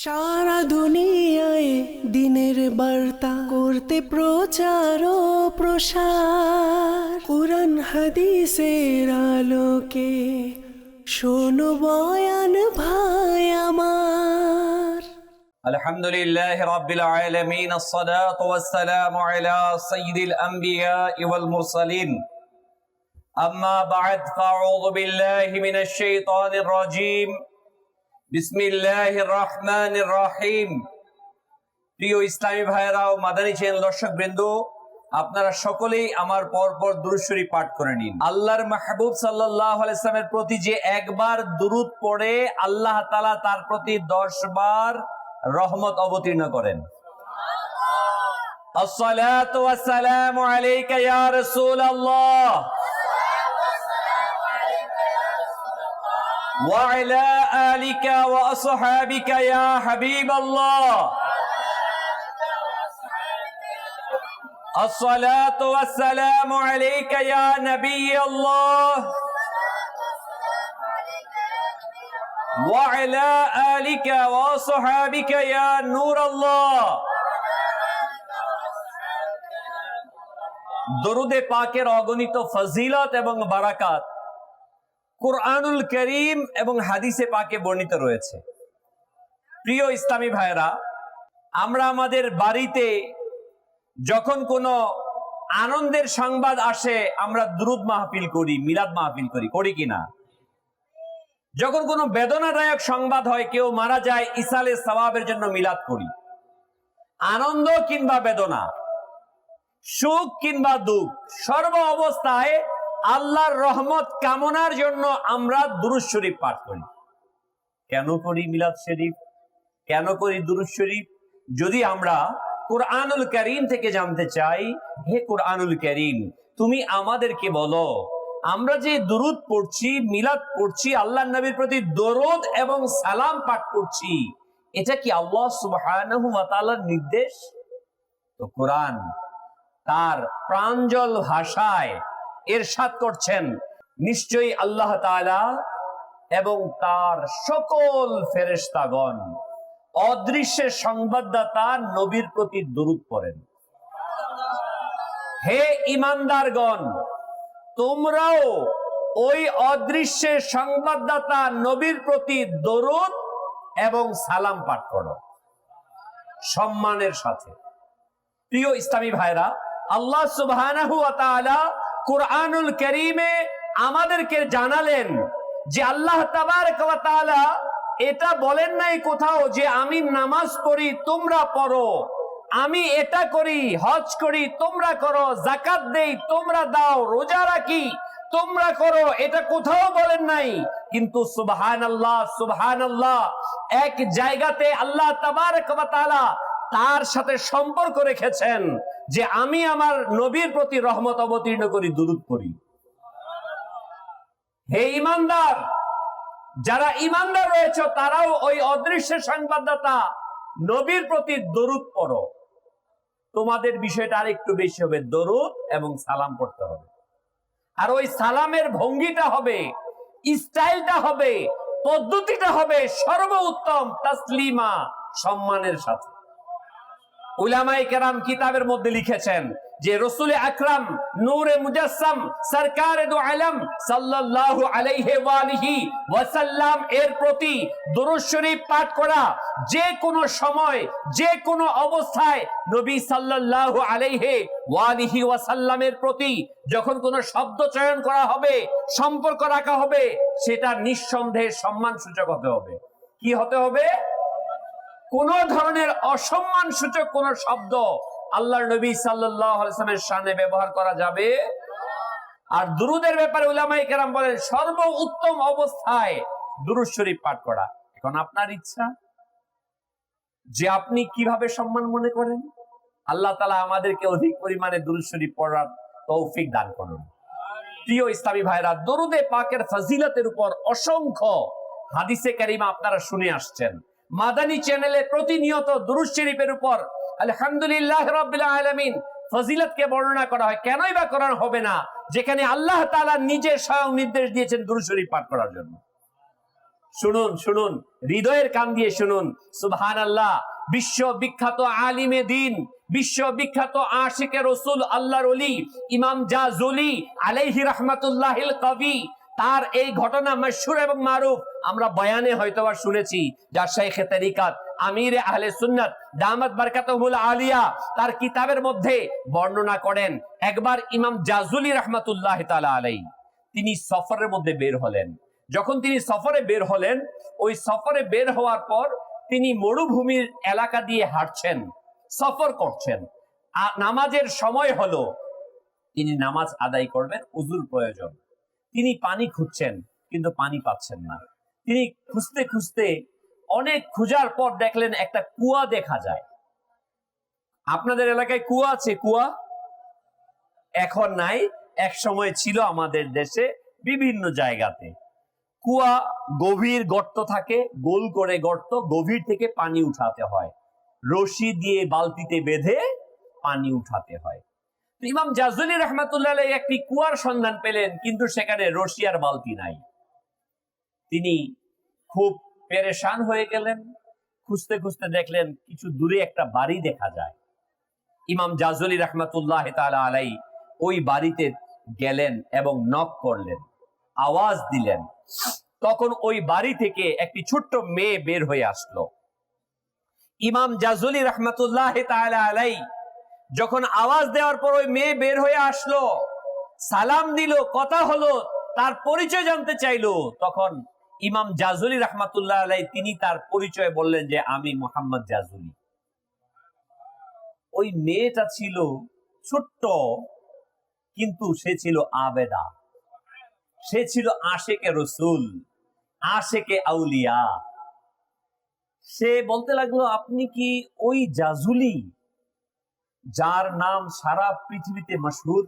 সারা দুনিয়ায় দিনের বার্তা করতে প্রচার ও প্রসার, কুরআন হাদিসের আলোকে শোনো বয়ান ভাই আমার। আলহামদুলিল্লাহ রাব্বিল আলামিন, আসসালাতু ওয়াসসালামু আলা সাইয়্যিদিল আমবিয়া ওয়াল মুরসালিন। আম্মা বা'দ, ফাআউযু বিল্লাহি মিনাশ শাইতানির রাজীম। বিসমিল্লাহির রহমানির রহিম। প্রিয় ইসলামী ভাইরা ও মাদানী চ্যানেল দর্শকবৃন্দ, আপনারা সকলেই আমার পরপর দুরূদ শরীফ পাঠ করে নিন। আল্লাহর মাহবুব সাল্লাল্লাহু আলাইহি ওয়াসাল্লামের প্রতি যে একবার দুরূদ পড়ে, আল্লাহ তাআলা তার প্রতি 10 বার রহমত অবতীর্ণ করেন। আসসালাতু ওয়াসসালামু আলাইকা ইয়া রাসূলুল্লাহ ওয়া আলা আলিকা ওয়া আসহাবিকা ইয়া হাবিবাল্লাহ। আসসালাতু ওয়াসসালামু আলাইকা ইয়া নবিয়াল্লাহ ওয়া আলা আলিকা ওয়া আসহাবিকা ইয়া নূরাল্লাহ। দরুদে পাকের অগণিত ফজিলত এবং বারাকাত কুরআনুল কারীম এবং হাদিসে পাকে বর্ণিত রয়েছে। প্রিয় ইসলামী ভাইরা, আমরা আমাদের বাড়িতে যখন কোনো আনন্দের সংবাদ আসে, আমরা দুরূদ মাহফিল করি, মিলাদ মাহফিল করি কিনা? যখন কোনো বেদনাদায়ক সংবাদ হয়, কেউ মারা যায়, ইসালে সওয়াবের জন্য মিলাদ করি। আনন্দ কিংবা বেদনা, সুখ কিংবা দুঃখ, সর্ব অবস্থায় আল্লাহর রহমত কামনার জন্য আমরা দুরূদ শরীফ পাঠ করি। কেন করি মিলাদ শরীফ? কেন করি দুরূদ শরীফ? যদি আমরা কুরআনুল কারীম থেকে জানতে চাই, হে কুরআনুল কারীম, তুমি আমাদেরকে বলো, আমরা যে দুরূদ পড়ছি, মিলাদ পড়ছি, আল্লাহর নবীর প্রতি দরুদ এবং সালাম পাঠ করছি, এটা কি আল্লাহ সুবহানাহু ওয়া তাআলার নির্দেশ? তো কুরআন তার প্রাঞ্জল ভাষায় ইরশাদ করছেন, নিশ্চয়ই আল্লাহ তাআলা এবং তার সকল ফেরেশতাগণ অদৃশ্যের সংবাদদাতা নবীর প্রতি দরুদ পড়েন। হে ঈমানদারগণ, তোমরাও ওই অদৃশ্যের সংবাদদাতা নবীর প্রতি দরুদ এবং সালাম পাঠ করো সম্মানের সাথে। প্রিয় ইসলামী ভাইরা, আল্লাহ সুবহানাহু ওয়া তাআলা কুরআনুল কারীমে আমাদেরকে জানালেন যে আল্লাহ তাবারক ওয়া তাআলা এটা বলেন নাই কোথাও যে আমি নামাজ পড়ি তোমরা পড়ো, আমি এটা করি, হজ করি তোমরা করো, যাকাত দেই তোমরা দাও, রোজা রাখি তোমরা করো, এটা কোথাও বলেন নাই। কিন্তু সুবহানাল্লাহ সুবহানাল্লাহ, এক জায়গাতে আল্লাহ তাবারক ওয়া তাআলা তার সাথে সম্পর্ক রেখেছেন যে আমি আমার নবীর প্রতি রহমত অবতীর্ণ করি, দুরূদ পড়ি। হে ঈমানদার, যারা ঈমানদার রয়েছে তারাও ওই অদৃশ্যের সংবাদদাতা নবীর প্রতি দরুদ পড়ো। তোমাদের বিষয়টা আরেকটু বেশি হবে, দরুদ এবং সালাম পড়তে হবে। আর ওই সালামের ভঙ্গিটা হবে, স্টাইলটা হবে, পদ্ধতিটা হবে সর্বোত্তম তাসলিমা, সম্মানের সাথে। উলামায়ে কেরাম কিতাবের মধ্যে লিখেছেন যে রাসূল আকরাম নূরে মুজাসসাম সরকারে দু আলম সাল্লাল্লাহু আলাইহি ওয়া আলিহি ওয়াসাল্লাম এর প্রতি দুরূদ শরীফ পাঠ করা যে কোনো সময়, যে কোনো অবস্থায় নবী সাল্লাল্লাহু আলাইহি ওয়া আলিহি ওয়াসাল্লামের প্রতি যখন কোনো শব্দ চয়ন করা হবে, সম্পর্ক রাখা হবে, সেটা নিঃসন্দেহে সম্মান সূচক হতে হবে। কি হতে হবে? কোন ধরনের অসম্মান সূচক কোন শব্দ আল্লাহর নবী সাল্লাল্লাহু আলাইহি ওয়াসাল্লামের শানে ব্যবহার করা যাবে। আর দুরুদের ব্যাপারে উলামায়ে কেরাম বলেন সর্বোত্তম অবস্থায় দুরূদ শরীফ পাঠ করা। এখন আপনার ইচ্ছা যে আপনি কিভাবে সম্মান মনে করেন। আল্লাহ তাআলা আমাদেরকে অধিক পরিমাণে দুরূদ শরীফ পড়ার তৌফিক দান করুন। প্রিয় ইসলামী ভাইরা, দরুদে পাকের ফজিলতের উপর অসংখ্য হাদিসে কারিমা আপনারা শুনে আসছেন। মাদানী চ্যানেলে প্রতিনিয়ত দুরূদ শরীফের উপর আলহামদুলিল্লাহ রাব্বিল আলামিন ফজিলতকে বর্ণনা করা হয়। কেনই বা করা হবে না, যেখানে আল্লাহ তাআলা নিজে স্বয়ং নির্দেশ দিয়েছেন দুরূদ শরীফ পাঠ করার জন্য। শুনুন শুনুন, হৃদয়ের কান দিয়ে শুনুন। সুবহানাল্লাহ। বিশ্ব বিখ্যাত আলিমে দিন, বিশ্ব বিখ্যাত আশিকে রসুল, আল্লাহর ওলি ইমাম জাজুলি আলাইহি রাহমাতুল্লাহিল কবি, তার এই ঘটনা মশহুর এবং মারুফ, আমরা বয়ানে হয়তোবা শুনেছি। যার শাইখে তরিকাত আমিরে আহলে সুন্নাত দামাত বারকাতুহুল আলিয়া তার কিতাবের মধ্যে বর্ণনা করেন, একবার ইমাম জাজুলি রাহমাতুল্লাহ তাআলা আলাইহি তিনি সফরের মধ্যে বের হলেন। যখন তিনি সফরে বের হলেন, ওই সফরে বের হওয়ার পর তিনি মরুভূমির এলাকা দিয়ে হাঁটছেন, সফর করছেন। নামাজের সময় হলো, তিনি নামাজ আদায় করবেন, উযুর প্রয়োজন। তিনি পানি খুঁজছেন, কিন্তু পানি পাচ্ছেন না। তিনি খুঁজতে খুঁজতে অনেক খোঁজার পর দেখলেন একটা কুয়া দেখা যায়। আপনাদের এলাকায় কুয়া আছে? কুয়া এখন নাই, এক সময় ছিল আমাদের দেশে বিভিন্ন জায়গাতে। কুয়া গভীর গর্ত থাকে, গোল করে গর্ত, গভীর থেকে পানি উঠাতে হয়, রশি দিয়ে বালতিতে বেঁধে পানি উঠাতে হয়। ইমাম জাজুলি রাহমাতুল্লাহ আলাইহি একটি কুয়ার সন্ধান পেলেন, কিন্তু সেখানে রশি আর বালতি নাই। তিনি খুব পেরেশান হয়ে গেলেন। খুঁজতে খুঁজতে দেখলেন কিছু দূরে একটা বাড়ি দেখা যায়। ইমাম জাজুলি রাহমাতুল্লাহ তাআলা আলাইহি ওই বাড়িতে গেলেন এবং নক করলেন, আওয়াজ দিলেন। তখন ওই বাড়ি থেকে একটি ছোট্ট মেয়ে বের হয়ে আসলো। ইমাম জাজুলি রাহমাতুল্লাহ তাআলা আলাইহি যখন আওয়াজ দেওয়ার পর ওই মেয়ে বের হয়ে আসলো, সালাম দিল, কথা হলো, তার পরিচয় জানতে চাইলো, তখন ইমাম জাজুলি রাহমাতুল্লাহ আলাইহি তিনি তার পরিচয় বললেন যে আমি মুহাম্মদ জাজুলি। ওই মেয়েটা ছিল ছোট্ট, কিন্তু সে ছিল আবেদা, সে ছিল আশেকে রসুল, আশেকে আউলিয়া। সে বলতে লাগলো, আপনি কি ওই জাজুলি যার নাম সারা পৃথিবীতে মশহুর,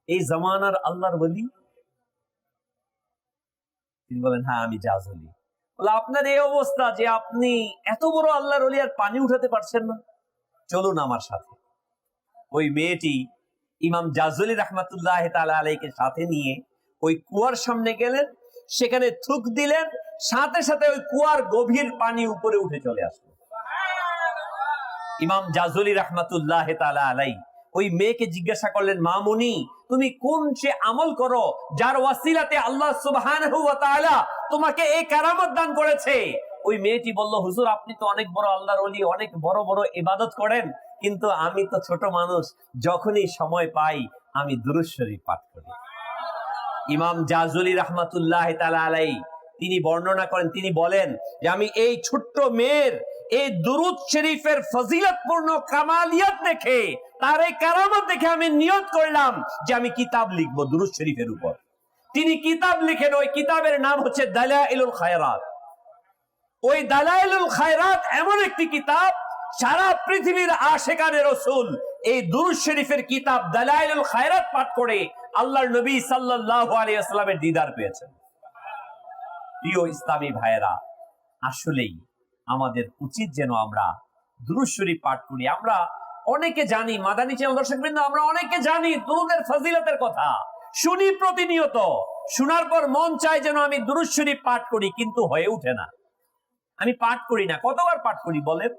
এই জামানার আল্লাহর ওলি? তিনি বলেন, হ্যাঁ আমি জাজুলি। বলে, আপনার এই অবস্থা যে আপনি এত বড় আল্লাহর ওলি আর পানি উঠাতে পারছেন না, চলুন আমার সাথে। ওই মেয়েটি ইমাম জাজুলি রাহমাতুল্লাহ তাআলা আলাইহিকে সাথে নিয়ে ওই কুয়ার সামনে গেলেন, সেখানে থুক দিলেন, সাথে সাথে ওই কুয়ার গভীর পানি উপরে উঠে চলে আসলো। ইমাম জাজুলি রাহমাতুল্লাহ তাআলা আলাইহি ওই মেয়েকে জিজ্ঞাসা করলেন, মামুনি, তুমি কোন সে আমল করো যার ওয়াসিলাতে আল্লাহ সুবহানাহু ওয়া তাআলা তোমাকে এই কারামত দান করেছে? ওই মেয়েটি বলল, হুজুর আপনি তো অনেক বড় আল্লাহর ওলি, অনেক বড় বড় ইবাদত করেন, কিন্তু আমি তো ছোট মানুষ, যখনই সময় পাই আমি দুরূদ শরীফ পাঠ করি। ইমাম জাজুলি রাহমাতুল্লাহ তাআলা আলাইহি তিনি বর্ণনা করেন, তিনি বলেন যে আমি এই ছোট্ট মেয়ের এই দুরূদ শরীফের ফজিলতপূর্ণ কামালিয়াত দেখে, তার এই কারামত দেখে আমি নিয়ত করলাম যে আমি কিতাব লিখব দুরূদ শরীফের উপর। তিনি কিতাব লিখেন, ওই কিতাবের নাম হচ্ছে দালাইলুল খায়রাত। ওই দালাইলুল খায়রাত এমন একটি কিতাব, সারা পৃথিবীর আশিকানে রাসূল এই দুরূদ শরীফের কিতাব দালাইলুল খায়রাত পাঠ করে আল্লাহর নবী সাল্লাল্লাহু আলাইহি ওয়াসাল্লামের দিদার পেয়েছেন। প্রিয় ইসলামী ভাইয়েরা, আসলেই আমাদের উচিত যেন আমরা দুরূদ শরীফ পাঠ করি। আমরা অনেকে জানি, মাদানী চ্যানেল দর্শকবৃন্দ, আমরা অনেকে জানি দুরূদের ফজিলতের কথা, শুনি প্রতিনিয়ত, শোনার পর মন চায় যেন আমি দুরূদ শরীফ পাঠ করি, কিন্তু হয়ে ওঠে না। আমি পাঠ করি না। কতবার পাঠ করি বলেন?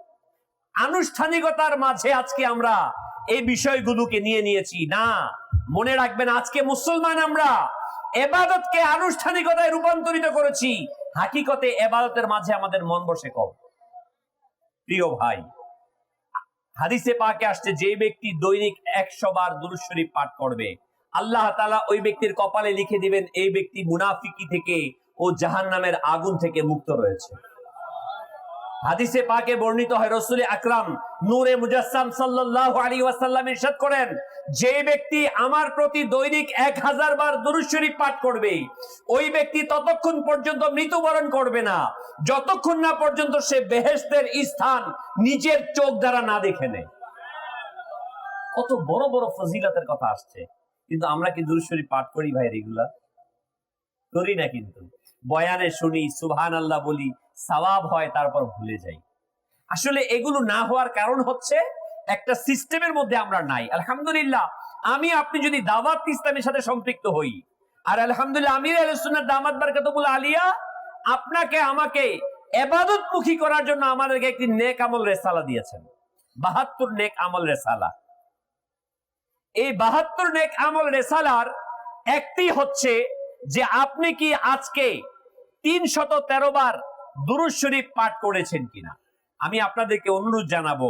আনুষ্ঠানিকতার মাঝে আজকে আমরা এই বিষয়গুলোকে নিয়ে নিয়েছি। না, মনে রাখবেন, আজকে মুসলমান আমরা ইবাদতকে আনুষ্ঠানিকতায় রূপান্তরিত করেছি, হাকিকতে ইবাদতের মাঝে আমাদের মন বসে কম। প্রিয় ভাই, হাদিসে পাকে আসছে, যে ব্যক্তি দৈনিক 100 বার দুরূদ শরীফ পাঠ করবে, আল্লাহ তাআলা ওই ব্যক্তির কপালে লিখে দিবেন এই ব্যক্তি মুনাফিকি থেকে ও জাহান্নামের আগুন থেকে মুক্ত রয়েছে। হাদিসে পাকে বর্ণিত হয়, রাসূল আকরাম নূরে মুজাসসাম সাল্লাল্লাহু আলাইহি ওয়াসাল্লাম ইরশাদ করেন, যে ব্যক্তি আমার প্রতি দৈনিক 1000 বার দুরূদ শরীফ পাঠ করবে, ওই ব্যক্তি ততক্ষণ পর্যন্ত মৃত্যুবরণ করবে না যতক্ষণ না পর্যন্ত সে বেহেশতের স্থান নিজের চোখ দ্বারা না দেখে নেয়। কত বড় বড় ফজিলতের কথা আসছে, কিন্তু আমরা কি দুরূদ শরীফ পাঠ করি ভাই? রেগুলার করি না। কিন্তু বয়ানে শুনি, সুবহানাল্লাহ বলি, সওয়াব হয়, তারপর ভুলে যাই। আসলে এগুলো না হওয়ার কারণ হচ্ছে একটা সিস্টেমের মধ্যে আমরা নাই। আলহামদুলিল্লাহ, আমি আপনি যদি দাওয়াত ইসলামের সাথে সম্পৃক্ত হই, আর আলহামদুলিল্লাহ আমির আহলে সুন্নাত দামাত বারকাতুহুল আলিয়া আপনাকে আমাকে ইবাদতমুখী করার জন্য আমাদেরকে একটি নেক আমল রেসালা দিয়েছেন, 72 নেক আমল রেসালা। এই 72 নেক আমল রেসালার একটি হচ্ছে যে আপনি কি আজকে 313 বার দুরূদ শরীফ পাঠ করেছেন কিনা। আমি আপনাদেরকে অনুরোধ জানাবো,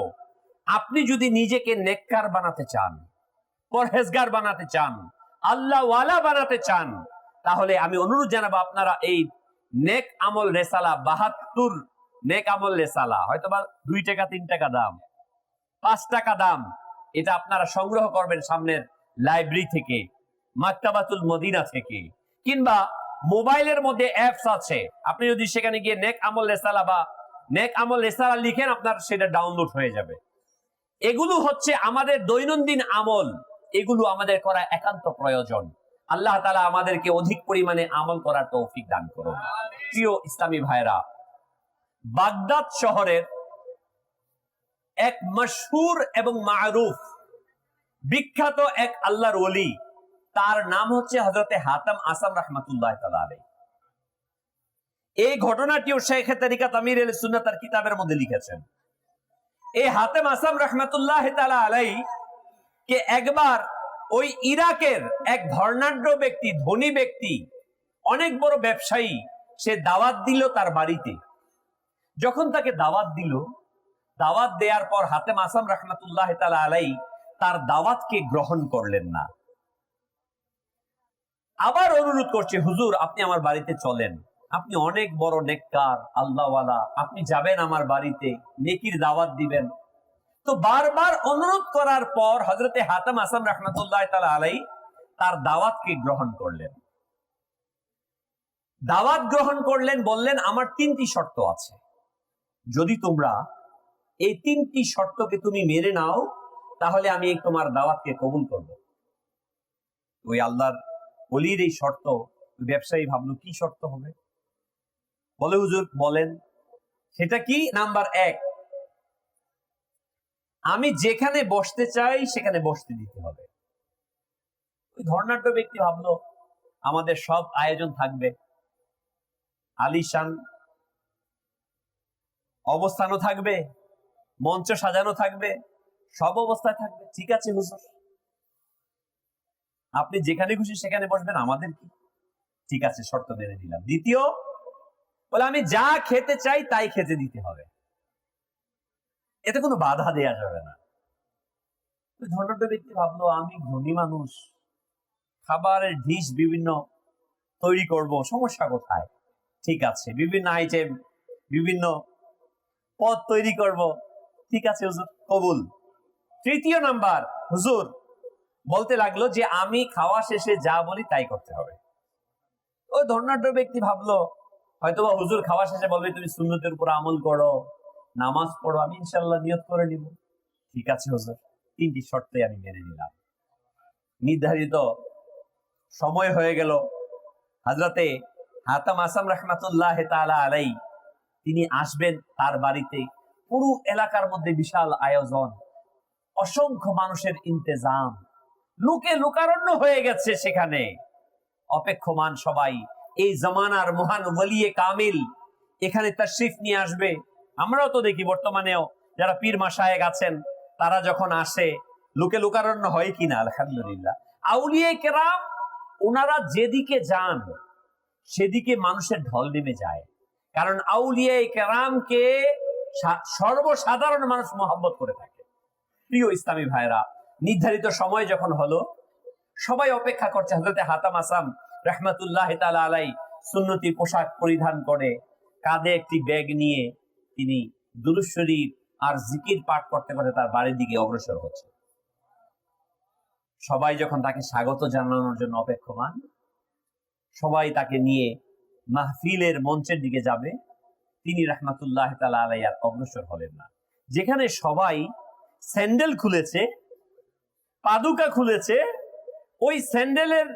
আপনি যদি নিজেকে নেককার বানাতে চান, পরহেজগার বানাতে চান, আল্লাহ ওয়ালা বানাতে চান, তাহলে আমি অনুরোধ জানাবো আপনারা এই নেক আমল রেসালা 72 নেক আমল রেসালা, হয়তোবা 2 টাকা 3 টাকা দাম, 5 টাকা দাম, এটা আপনারা সংগ্রহ করবেন সামনের লাইব্রেরি থেকে, মাকতাবাতুল মদিনা থেকে, কিংবা মোবাইলের মধ্যে অ্যাপস আছে, আপনি যদি সেখানে গিয়ে নেক আমল রেসালা বা নেক আমল রেসালা লিখেন, আপনার সেটা ডাউনলোড হয়ে যাবে। এগুলো হচ্ছে আমাদের দৈনন্দিন আমল, এগুলো আমাদের করা একান্ত প্রয়োজন। আল্লাহ তাআলা আমাদেরকে অধিক পরিমাণে আমল করার তৌফিক দান করুন। প্রিয় ইসলামী ভাইরা, বাগদাদ শহরের এক মশহুর এবং মারুফ বিখ্যাত এক আল্লাহর ওলি, তার নাম হচ্ছে হযরতে হাতাম আসাম রাহমাতুল্লাহ তাআলা আলাইহি। এই ঘটনাটিও শেখ তরিকাত আমির আহলে সুন্নাত তার কিতাবের মধ্যে লিখেছেন। এই হাতাম আসাম রাহমাতুল্লাহ তাআলা আলাইহি কে একবার ওই ইরাকের এক ধর্নাঢ্য ব্যক্তি, ধনী ব্যক্তি, অনেক বড় ব্যবসায়ী, সে দাওয়াত দিল তার বাড়িতে। যখন তাকে দাওয়াত দিল, দাওয়াত দেওয়ার পর হাতেম আসাম রাহমাতুল্লাহ তাআলা আলাইহি তার দাওয়াতকে গ্রহণ করলেন না। আবার অনুরোধ করছে, হুজুর আপনি আমার বাড়িতে চলেন, আপনি অনেক বড় নেককার আল্লাহওয়ালা, আপনি যাবেন আমার বাড়িতে, নেকির দাওয়াত দিবেন। তো বারবার অনুরোধ করার পর হযরতে হাতাম আসাম রাহমাতুল্লাহ তাআলা আলাইহি তার দাওয়াতকে গ্রহণ করলেন। দাওয়াত গ্রহণ করলেন, বললেন আমার 3টি শর্ত আছে, যদি তোমরা এই 3টি শর্তকে তুমি মেনে নাও, তাহলে আমি তোমার দাওয়াতকে কবুল করব। ওই আল্লাহর ওলির এই শর্ত, ব্যবসায়ী ভাবলো কি শর্ত হবে, বলে হুজুর বলেন। সেটা কি? নাম্বার 1, আমি যেখানে বসতে চাই সেখানে বসতে দিতে হবে। ওই ধর্নাঢ্য ব্যক্তি ভাবলো আমাদের সব আয়োজন থাকবে, আলিশান অবস্থানও থাকবে, মঞ্চ সাজানো থাকবে, সব অবস্থায় থাকবে, ঠিক আছে হুজুর, আপনি যেখানে খুশি সেখানে বসবেন, আমাদের কি, ঠিক আছে শর্ত মেনে নিলাম। দ্বিতীয়, বলে আমি যা খেতে চাই তাই খেতে দিতে হবে, এতে কোনো বাধা দেয়া যাবে না। ধর্নাঢ্য ব্যক্তি ভাবলো আমি ধনী মানুষ, খাবারের ডিশ বিভিন্ন তৈরি করব, সমস্যা কোথায়, ঠিক আছে বিভিন্ন আইটেম, বিভিন্ন পদ তৈরি করব, ঠিক আছে হুজুর কবুল। তৃতীয় নাম্বার, হুজুর বলতে লাগলো যে আমি খাওয়া শেষে যা বলি তাই করতে হবে। ওই ধর্নাঢ্য ব্যক্তি ভাবলো হয়তোবা হুজুর খাওয়া শেষে বলবে তুমি সুন্নতের উপর আমল করো, নামাজ পড়ো, আমি ইনশাআল্লাহ নিয়ত করে নিব, ঠিক আছে হুজুর, 3টি শর্তে আমি মেনে নিলাম। নির্ধারিত সময় হয়ে গেল, হযরতে হাতাম আসাম রাহমাতুল্লাহ তাআলা আলাইহি তিনি আসবেন তার বাড়িতে। পুরো এলাকার মধ্যে বিশাল আয়োজন, অসংখ্য মানুষের ইন্তেজাম, লোকে লোকারণ্য হয়ে গেছে সেখানে, অপেক্ষমান সবাই এই জামানার মহান ওলিয়ে কামিল এখানে তাশরীফ নিয়ে আসবে। আমরাও তো দেখি বর্তমানেও যারা পীর মাশায়েখ আছেন, তারা যখন আসে লোকে লোকারণ্য হয় কিনা, আলহামদুলিল্লাহ। আউলিয়ে কেরাম ওনারা যেদিকে যান সেদিকে মানুষের ঢল নেমে যায়, কারণ আউলিয়ে কেরামকে সর্বসাধারণ মানুষ মহব্বত করে থাকে। প্রিয় ইসলামী ভাইরা, নির্ধারিত সময় যখন হলো, সবাই অপেক্ষা করছে। হযরতে হাতাম আসাম রাহমাতুল্লাহ তাআলা আলাইহি সুন্নতি পোশাক পরিধান করে, কাঁধে একটি ব্যাগ নিয়ে তিনি দুরূদ শরীফ আর জিকির পাঠ করতে করতে তার বাড়ির দিকে অগ্রসর হচ্ছে। সবাই যখন তাকে স্বাগত জানানোর জন্য অপেক্ষমান, সবাই তাকে নিয়ে মাহফিলের মঞ্চের দিকে যাবে, তিনি রাহমাতুল্লাহ তাআলা আলাইহি আর অগ্রসর হলেন না। যেখানে সবাই স্যান্ডেল খুলেছে, পাদুকা খুলেছে, ওই স্যান্ডেলের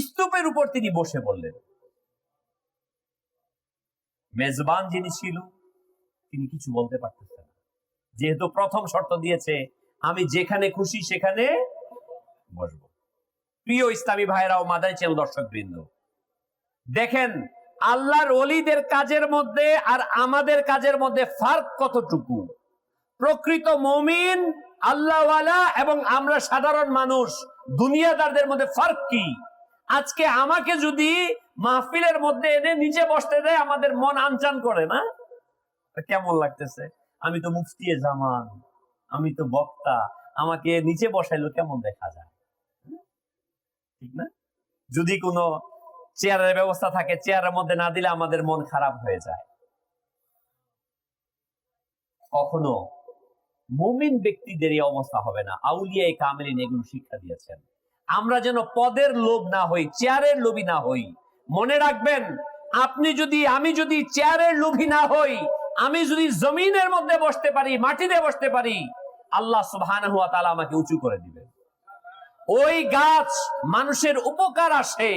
স্তূপের উপর তিনি বসে বললেন। মেজবান যিনি ছিল তিনি কিছু বলতে পারতেছেন না, যেহেতু প্রথম শর্ত দিয়েছে আমি যেখানে খুশি সেখানে বসবো। প্রিয় ইসলামী ভাইরা ও মাদানী চ্যানেল দর্শক বৃন্দ, দেখেন আল্লাহর ওলিদের কাজের মধ্যে আর আমাদের কাজের মধ্যে ফার্ক কতটুকু? প্রকৃত মুমিন, আল্লাহওয়ালা এবং আমরা সাধারণ মানুষ দুনিয়াদারদের মধ্যে ফার্ক কি? আজকে আমাকে যদি মাহফিলের মধ্যে এনে নিচে বসতে দেয়, আমাদের মন আনচান করে না? কেমন লাগতেছে? আমি তো মুফতি জামান, আমি তো বক্তা, আমাকে নিচে বসাইলো কেমন দেখা যায়, ঠিক না? যদি কোনো চেয়ারের ব্যবস্থা থাকে, চেয়ারের মধ্যে না দিলে আমাদের মন খারাপ হয়ে যায়। কখনো মুমিন ব্যক্তিদের এই অবস্থা হবে না। আউলিয়ায়ে কামেলিন এগুলো শিক্ষা দিয়েছেন। আমরা যেন পদের লোভ না হই, চেয়ারের লোভী না হই। মনে রাখবেন, আমি যদি চেয়ারের লোভী না হই, আমি যদি জমিনের মধ্যে বসতে পারি, মাটিতে বসতে পারি, আল্লাহ সুবহানাহু ওয়া তাআলা আমাকে উঁচু করে দিবেন। ওই গাছ মানুষের উপকার আসে,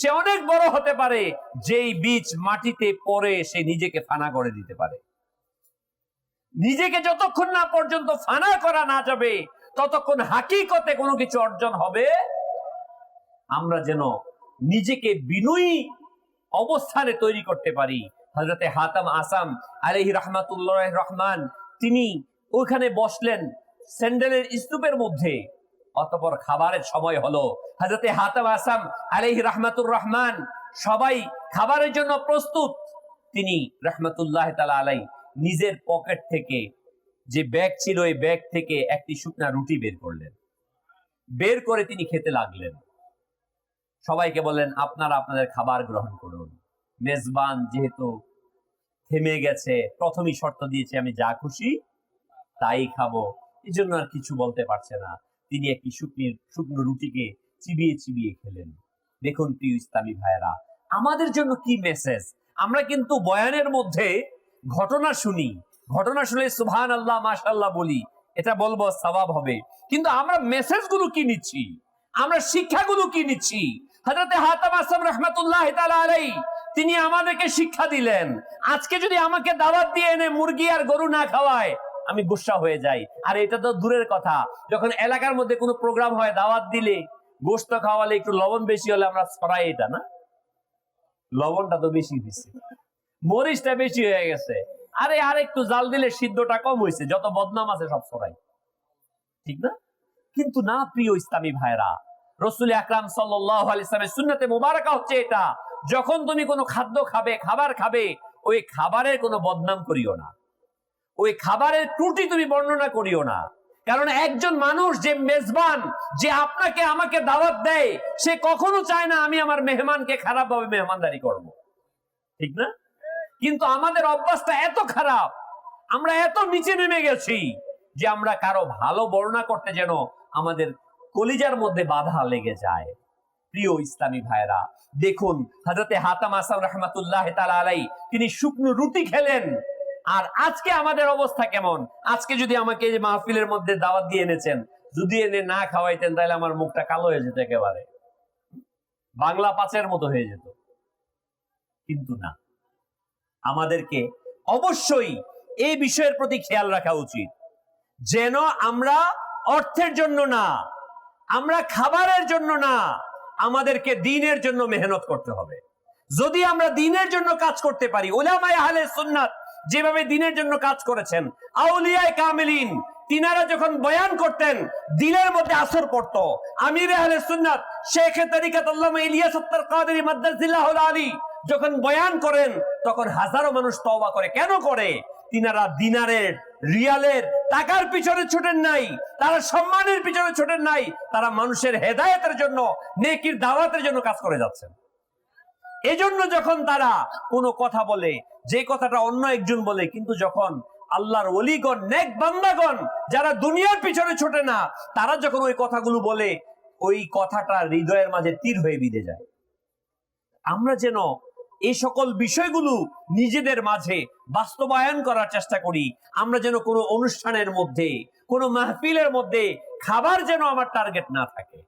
সে অনেক বড় হতে পারে, যেই বীজ মাটিতে পড়ে সে নিজেকে ফানা করে দিতে পারে। নিজেকে যতক্ষণ না পর্যন্ত ফানা করা না যাবে, ততক্ষণ হাকিকতে কোনো কিছু অর্জন হবে। আমরা যেন নিজেকে বিনয়ী অবস্থানে তৈরি করতে পারি। হযরতে হাতাম আসাম আলাইহি রাহমাতুল্লাহ রহমান, তিনি ওইখানে বসলেন স্যান্ডেলের স্তূপের মধ্যে। অতঃপর খাবারের সময় হলো। হযরতে হাতাম আসাম আলাইহি রাহমাতুর রহমান, সবাই খাবারের জন্য প্রস্তুত। তিনি রাহমাতুল্লাহ তাআলা আলাইহি নিজের পকেট থেকে যে ব্যাগ ছিল, ওই ব্যাগ থেকে একটি শুকনা রুটি বের করলেন। বের করে তিনি খেতে লাগলেন। সবাইকে বললেন, আপনারা আপনাদের খাবার গ্রহণ করুন। মেজবান যেহেতু থেমে গেছে, প্রথমই শর্ত দিয়েছে আমি যা খুশি তাই খাবো, এই জন্য আর কিছু বলতে পারছে না। তিনি একটি শুকনো রুটিকে চিবিয়ে চিবিয়ে খেলেন। দেখুন প্রিয় ইসলামী ভাইয়েরা, আমাদের জন্য কি মেসেজ? আমরা কিন্তু বয়ানের মধ্যে ঘটনা শুনি, ঘটনা শুনে সুবহানাল্লাহ মাশাআল্লাহ বলি, এটা বলবো সওয়াব হবে, কিন্তু আমরা মেসেজগুলো কি নিচ্ছি? আমরা শিক্ষাগুলো কি নিচ্ছি? হযরতে হাতাম আসাম রাহমাতুল্লাহ তাআলা আলাইহি, তিনি আমাদেরকে শিক্ষা দিলেন। আজকে যদি আমাকে দাওয়াত দিয়ে এনে মুরগি আর গরু না খাওয়ায়, আমি গুসা হয়ে যাই। আর এটা তো দূরের কথা, যখন এলাকার মধ্যে কোনো প্রোগ্রাম হয়, দাওয়াত দিলে গোশত খাওয়ালে একটু লবণ বেশি হলে আমরা ছড়াই, এটা না, লবণটা তো বেশি দিচ্ছে, মরিচটা বেশি হয়ে গেছে, আরে আর একটু জাল দিলে সিদ্ধটা কম হয়েছে, যত বদনাম আছে সব ছড়াই, ঠিক না? কিন্তু না প্রিয় ইসলামী ভাইরা, রাসূল আকরাম সাল্লাল্লাহু আলাইহি ওয়াসাল্লামের সুন্নতে মুবারাকা হচ্ছে এটা, যখন তুমি কোনো খাদ্য খাবে, খাবার খাবে, ওই খাবারের কোনো বদনাম করিও না, ওই খাবারের ত্রুটি তুমি বর্ণনা করিও না। কারণ একজন মানুষ যে মেজবান, যে আপনাকে আমাকে দাওয়াত দেয়, সে কখনো চায় না আমি আমার মেহমানকে খারাপ ভাবে মেহমানদারি করব, ঠিক না? কিন্তু আমাদের অভ্যাসটা এত খারাপ, আমরা এত নিচে নেমে গেছি যে আমরা কারো ভালো বর্ণনা করতে যেন আমাদের কলিজার মধ্যে বাধা লেগে যায়। প্রিয় ইসলামী ভাইরা, দেখুন হযরতে হাতাম আসাম রাহমাতুল্লাহ তাআলা আলাইহি, তিনি শুকনো রুটি খেলেন। আর আজকে আমাদের অবস্থা কেমন? আজকে যদি আমাকে এই মাহফিলের মধ্যে দাওয়াত দিয়ে এনেছেন, যদি এনে না খাওয়াইতেন, তাহলে আমার মুখটা কালো হয়ে যেত, একেবারে বাংলা পাঁচের মতো হয়ে যেত। কিন্তু না, আমাদেরকে অবশ্যই এই বিষয়ের প্রতি খেয়াল রাখা উচিত, যেন আমরা অর্থের জন্য না, আমরা খাবারের জন্য না, আমাদেরকে দ্বীনের জন্য মেহনত করতে হবে। যদি আমরা দ্বীনের জন্য কাজ করতে পারি, উলামায়ে আহলে সুন্নাত যেভাবে দ্বীনের জন্য কাজ করেছেন, আউলিয়ায়ে কামিলিন তিনারা যখন বয়ান করতেন, দিলের মধ্যে আসর পড়তো। আমির আহলে সুন্নাত শেখ তরিকত আল্লামা ইলিয়াস আত্তার কাদেরী মাদ্দাজিল্লাহুল আলী যখন বয়ান করেন, তখন হাজারো মানুষ তওবা করে। কেন করে? তিনারা দিনারের, রিয়ালের, টাকার পিছনে ছুটেন নাই, তারা সম্মানের পিছনে ছুটেন নাই, তারা মানুষের হেদায়েতের জন্য, নেকির দাওয়াতের জন্য কাজ করে যাচ্ছেন। এজন্য যখন তারা কোনো কথা বলে, যে কথাটা অন্য একজন বলে, কিন্তু যখন আল্লাহর ওলিগণ, নেক বান্দাগণ যারা দুনিয়ার পিছনে ছোটে না, তারা যখন ওই কথাগুলো বলে, ওই কথাটা হৃদয়ের মাঝে তীর হয়ে বিঁধে যায়। আমরা যেন এই সকল বিষয়গুলো নিজেদের মাঝে বাস্তবায়ন করার চেষ্টা করি। আমরা যেন কোনো অনুষ্ঠানের মধ্যে, কোনো মাহফিলের মধ্যে খাবার যেন আমার টার্গেট না থাকে।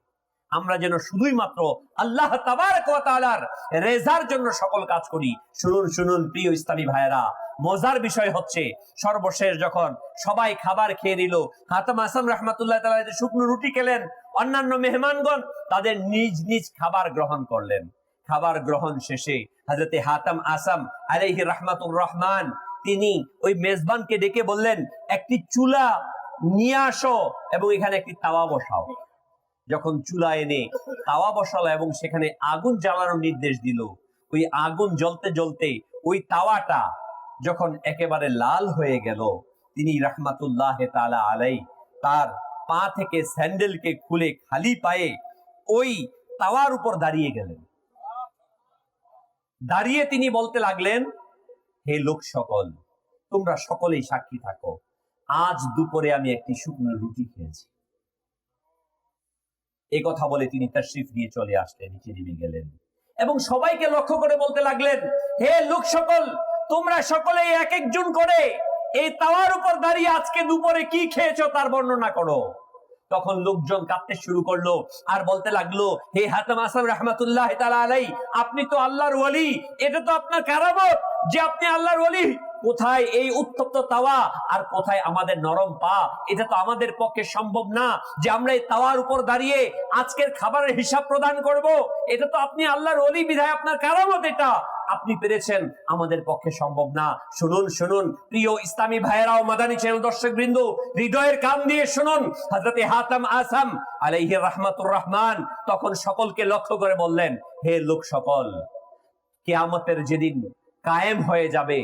আমরা যেন শুধুই মাত্র আল্লাহ তাবারক ওয়া তাআলার রেজার জন্য সকল কাজ করি। শুনুন শুনুন প্রিয় ইসলামী ভাইয়েরা, মজার বিষয় হচ্ছে, সর্বশেষ যখন সবাই খাবার খেয়ে নিল, হাতাম আসাম রাহমাতুল্লাহ তাআলা শুকনো রুটি খেলেন, অন্যান্য মেহমানগণ তাদের নিজ নিজ খাবার গ্রহণ করলেন। খাবার গ্রহণ শেষে হযরতে হাতাম আসাম আলাইহি রাহমাতুর রহমান তিনি ওই মেজবানকে ডেকে বললেন, একটি চুলা নিয়ে আসো এবং এখানে একটি তাওয়া বসাও। যখন চুলা এনে তাওয়া বসালো এবং সেখানে আগুন জ্বালানোর নির্দেশ দিল, ওই আগুন জ্বলতে জ্বলতে ওই তাওয়াটা যখন একেবারে লাল হয়ে গেল, তিনি রাহমাতুল্লাহ তাআলা আলাইহি তার পা থেকে স্যান্ডেলকে খুলে খালি পায়ে ওই তাওয়ার উপর দাঁড়িয়ে গেলেন। দাঁড়িয়ে তিনি বলতে লাগলেন, হে লোক সকল, তোমরা সকলেই সাক্ষী থাকো, আজ দুপুরে আমি একটি শুকনো রুটি খেয়েছি। এই কথা বলে তিনি তাশরিফ নিয়ে চলে আসলেন, নিচে নেমে গেলেন এবং সবাইকে লক্ষ্য করে বলতে লাগলেন, হে লোক সকল, তোমরা সকলেই এক একজন করে এই তাওয়ার উপর দাঁড়িয়ে আজকে দুপুরে কি খেয়েছো তার বর্ণনা করো। তখন লোকজন কাঁদতে শুরু করলো আর বলতে লাগলো, হে হাতাম আসাম রাহমাতুল্লাহ তাআলা আলাইহি, আপনি তো আল্লাহর ওলি, এটা তো আপনার কারামত যে আপনি আল্লাহর ওলি। কোথায় এই উত্তপ্ত তাওয়া আর কোথায় আমাদের নরম পা? এটা তো আমাদের পক্ষে সম্ভব না যে আমরা এই তাওয়ার উপর দাঁড়িয়ে আজকের খাবারের হিসাব প্রদান করব। এটা তো আপনি আল্লাহর ওলি, বিধায় আপনার কারামত, এটা আপনি পেরেছেন, আমাদের পক্ষে সম্ভব না। শুনুন শুনুন প্রিয় ইসলামী ভাইয়েরা ও মাদানী চ্যানেল দর্শক বৃন্দ, হৃদয়ের কান দিয়ে শুনুন। হযরতে হাতাম আসাম আলাইহি রাহমাতুর রহমান তখন সকলকে লক্ষ্য করে বললেন, হে লোক সকল, কিয়ামতের যেদিন কায়েম হয়ে যাবে,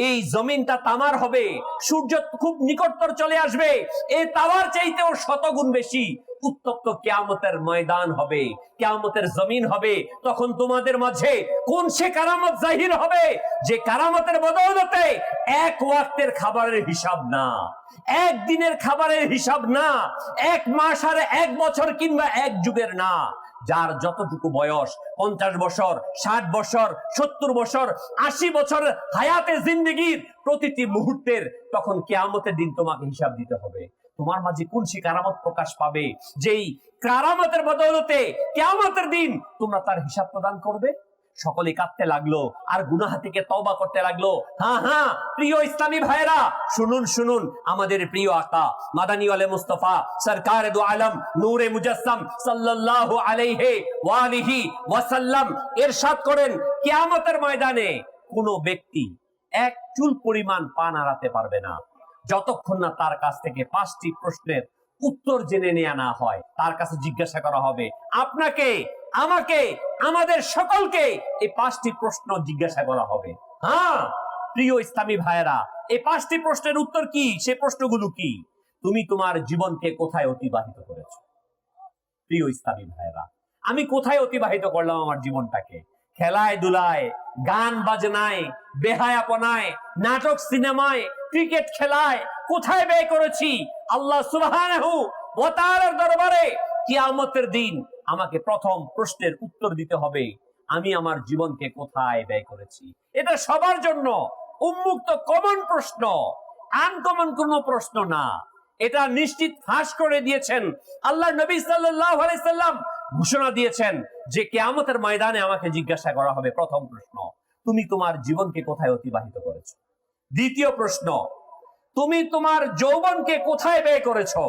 এই জমিনটা তামার হবে, সূর্য খুব নিকটতর চলে আসবে, এই তাওয়ার চাইতেও শতগুণ বেশি উত্তপ্ত কিয়ামতের ময়দান হবে, কিয়ামতের জমিন হবে। তখন তোমাদের মাঝে কোন সে কারামত জাহির হবে যে কারামতের বদৌলতে এক ওয়াক্তের খাবারের হিসাব না, একদিনের খাবারের হিসাব না, এক মাস আর এক বছর কিংবা এক যুগের না, যার যতটুকু বয়স 50 বছর, 60 বছর, 70 বছর, 80 বছর হায়াতে জিন্দেগির প্রতিটি মুহূর্তের, তখন কিয়ামতের দিন তোমাকে হিসাব দিতে হবে। তোমার মাঝে কোন সে কারামত প্রকাশ পাবে যেই কারামতের বদৌলতে কিয়ামতের দিন তোমরা তার হিসাব প্রদান করবে? সকলে কাঁদতে লাগলো আর গুনাহ থেকে তওবা করতে লাগলো। হ্যাঁ হ্যাঁ প্রিয় ইসলামী ভাইরা, শুনুন শুনুন, আমাদের প্রিয় আকা মাদানী ওয়ালে মুস্তাফা সরকার দু আলম নূরে মুজাসসাম সাল্লাল্লাহু আলাইহি ওয়া আলিহি ওয়াসাল্লাম ইরশাদ করেন, কিয়ামতের ময়দানে কোনো ব্যক্তি এক চুল পরিমাণ পা নাড়াতে পারবে না যতক্ষণ না তার কাছ থেকে 5টি প্রশ্নের উত্তর জেনে নেওয়া না হয়। তার কাছে জিজ্ঞাসা করা হবে, আপনাকে, আমাকে, আমাদের সকলকে এই 5টি প্রশ্ন জিজ্ঞাসা করা হবে। হ্যাঁ প্রিয় ইসলামী ভাইয়েরা, এই 5টি প্রশ্নের উত্তর কি? সে প্রশ্নগুলো কি? তুমি তোমার জীবনকে কোথায় অতিবাহিত করেছো? প্রিয় ইসলামী ভাইয়েরা, আমি কোথায় অতিবাহিত করলাম আমার জীবনটাকে? খেলায় দুলায়, গান বাজনায়, বেহায়াপনায়, নাটক সিনেমায়, ক্রিকেট খেলায় কোথায় ব্যয় করেছি? আল্লাহ সুবহানাহু ওয়া তাআলার দরবারে কিয়ামতের দিন আমাকে প্রথম প্রশ্নের উত্তর দিতে হবে, আমি আমার জীবনকে কোথায় ব্যয় করেছি। এটা সবার জন্য উন্মুক্ত কমন প্রশ্ন, আনকমন কোনো প্রশ্ন না। এটা নিশ্চিত ফাঁস করে দিয়েছেন আল্লাহ নবী সাল্লাল্লাহু আলাইহি সাল্লাম, ঘোষণা দিয়েছেন যে কিয়ামতের ময়দানে আমাকে জিজ্ঞাসা করা হবে প্রথম প্রশ্ন, তুমি তোমার জীবনকে কোথায় অতিবাহিত করেছো। দ্বিতীয় প্রশ্ন, তুমি তোমার যৌবনকে কোথায় ব্যয় করেছো।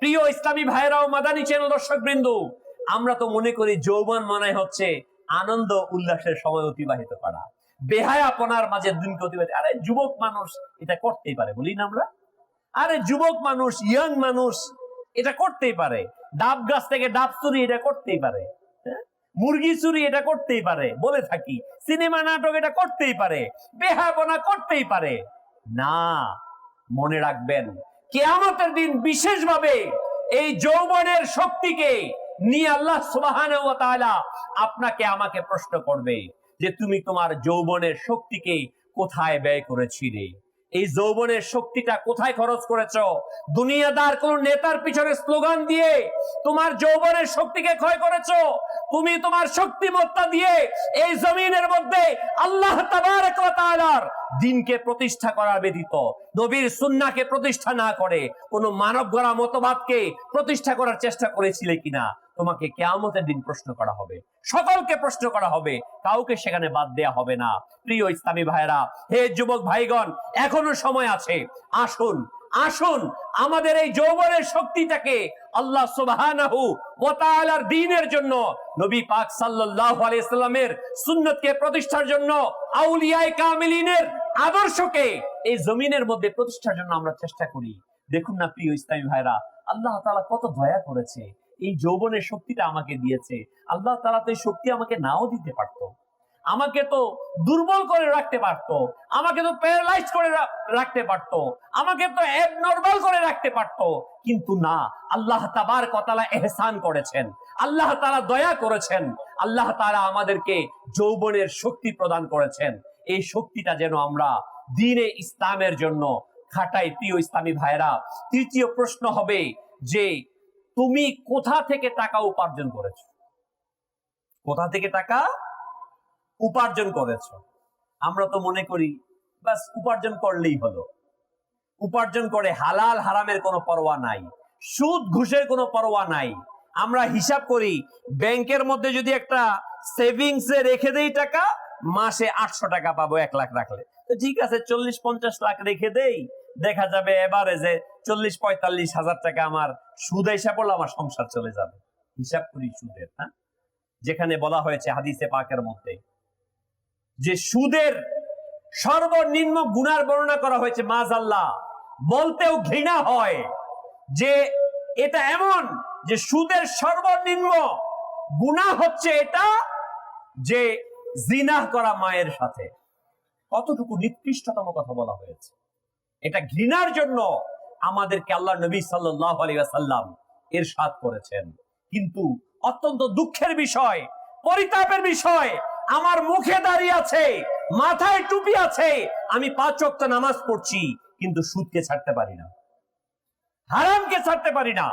প্রিয় ইসলামী ভাইরা ও মাদানী চ্যানেল দর্শক বৃন্দ, আমরা তো মনে করি যৌবন মানে হচ্ছে আনন্দ উল্লাসের সময় অতিবাহিত করা, বেহায়াপনার মাঝে দিনকে অতিবাহিত। আরে যুবক মানুষ এটা করতেই পারে, বলি না আমরা? আরে যুবক মানুষ, ইয়াং মানুষ এটা করতেই পারে। ডাব গাছ থেকে ডাব চুরি এটা করতেই পারে, মুরগি চুরি এটা করতেই পারে, বলে থাকি। সিনেমা নাটক এটা করতেই পারে, বেহায়াপনা করতেই পারে না। মনে রাখবেন, কিয়ামতের দিন বিশেষভাবে এই যৌবনের শক্তিকে নিয়ে আল্লাহ সুবহানাহু ওয়া তাআলা আপনাকে আমাকে প্রশ্ন করবে যে তুমি তোমার যৌবনের শক্তিকে কোথায় ব্যয় করেছিলে। এই যৌবনের শক্তিটা কোথায় খরচ করেছো? দুনিয়াদার কোন নেতার পিছনে স্লোগান দিয়ে তোমার যৌবনের শক্তিকে ক্ষয় করেছো? তুমি তোমার শক্তিমত্তা দিয়ে এই জমিনের মধ্যে আল্লাহ তাবারক ওয়া তাআলার দ্বীনকে প্রতিষ্ঠা করা ব্যতীত, নবীর সুন্নাহকে প্রতিষ্ঠা না করে কোন মানব গড়া মতবাদকে প্রতিষ্ঠা করার চেষ্টা করেছিলে কিনা? তোমাকে কিয়ামতের দিন প্রশ্ন করা হবে, সকলকে প্রশ্ন করা হবে, কাউকে সেখানে বাদ দেয়া হবে না। প্রিয় ইসলামী ভাইরা, হে যুবক ভাইগণ, এখনো সময় আছে। আসুন আসুন আমাদের এই যৌবনের শক্তিটাকে আল্লাহ সুবহানাহু ওয়া তাআলার দ্বীনের জন্য, নবী পাক সাল্লাল্লাহু আলাইহি সাল্লামের সুন্নতকে প্রতিষ্ঠার জন্য, আউলিয়ায়ে কামিলিনের আদর্শকে এই জমিনের মধ্যে প্রতিষ্ঠার জন্য আমরা চেষ্টা করি। দেখুন না প্রিয় ইসলামী ভাইরা, আল্লাহ তাআলা কত দয়া করেছে, এই যৌবনের শক্তিটা আমাকে দিয়েছে। আল্লাহ তাআলা তো এই শক্তি আমাকে নাও দিতে পারতো, আমাকে তো দুর্বল করে রাখতে পারতো, আমাকে তো প্যারালাইজ করে রাখতে পারতো, আমাকে তো অ্যাবনরমাল করে রাখতে পারতো, কিন্তু না, আল্লাহ তাবারক ওয়া তাআলা ইহসান করেছেন, আল্লাহ তাআলা দয়া করেছেন, আল্লাহ তাআলা আমাদেরকে যৌবনের শক্তি প্রদান করেছেন। এই শক্তিটা যেন আমরা দ্বীনে ইসলামের জন্য খাটাই। প্রিয় ইসলামী ভাইরা, তৃতীয় প্রশ্ন হবে যে তুমি কোথা থেকে টাকা উপার্জন করেছো? কোথা থেকে টাকা উপার্জন করেছো? আমরা তো মনে করি বাস উপার্জন করলেই হলো, উপার্জন করে হালাল হারামের কোনো পরোয়া নাই, সুদ ঘুষের কোনো পরোয়া নাই। আমরা হিসাব করি ব্যাংকের মধ্যে যদি একটা সেভিংসে রেখে দেই টাকা, মাসে 800 টাকা পাবো 1 লাখ রাখলে, তো ঠিক আছে 40-50 লাখ রেখে দেই, দেখা যাবে এবারে যে 40-45 হাজার টাকা আমার সুদ হিসাব করলে আমার সংসার চলে যাবে। হিসাব করি সুদের, হ্যাঁ, যেখানে বলা হয়েছে হাদিসে পাকের মধ্যে যে সুদের সর্বনিম্ন গুনার বর্ণনা করা হয়েছে, মাযাল্লাহ, বলতেও ঘৃণা হয় যে এটা এমন যে সুদের সর্বনিম্ন গুনাহ হচ্ছে এটা যে জিনাহ করা মায়ের সাথে। কতটুকু নিকৃষ্টতম কথা বলা হয়েছে। এটা ঘৃণার জন্য আমাদেরকে আল্লাহ নবী সাল্লাল্লাহু আলাইহি ওয়াসাল্লাম ইরশাদ করেছেন। কিন্তু অত্যন্ত দুঃখের বিষয়, পরিতাপের বিষয়, আমার মুখে দাড়ি আছে, মাথায় টুপি আছে, আমি 5 ওয়াক্ত নামাজ পড়ছি, কিন্তু সুদকে ছাড়তে পারি না, হারামকে ছাড়তে পারি না।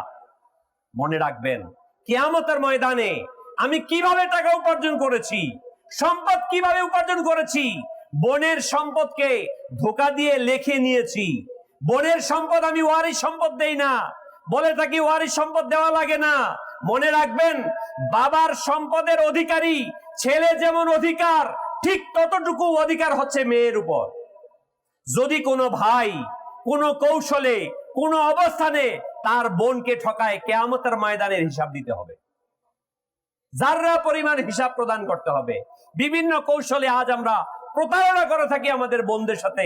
মনে রাখবেন, কিয়ামতের ময়দানে আমি কিভাবে টাকা উপার্জন করেছি, সম্পদ কিভাবে উপার্জন করেছি। বোনের সম্পদকে ধোঁকা দিয়ে লেখে নিয়েছি। বোনের সম্পদ আমি ওয়ারিশ সম্পদ দেই না, বলে থাকি ওয়ারিশ সম্পদ দেওয়া লাগে না। মনে রাখবেন, বাবার সম্পদের অধিকারী ছেলে যেমন অধিকার, ঠিক ততটুকু অধিকার হচ্ছে মেয়ের উপর। যদি কোনো ভাই কোনো কৌশলে কোনো অবস্থানে তার বোনকে ঠকায়, কিয়ামতের ময়দানের হিসাব দিতে হবে, যাররা পরিমাণ হিসাব প্রদান করতে হবে। বিভিন্ন কৌশলে আজ আমরা প্রতারণা করে থাকি আমাদের বোনদের সাথে,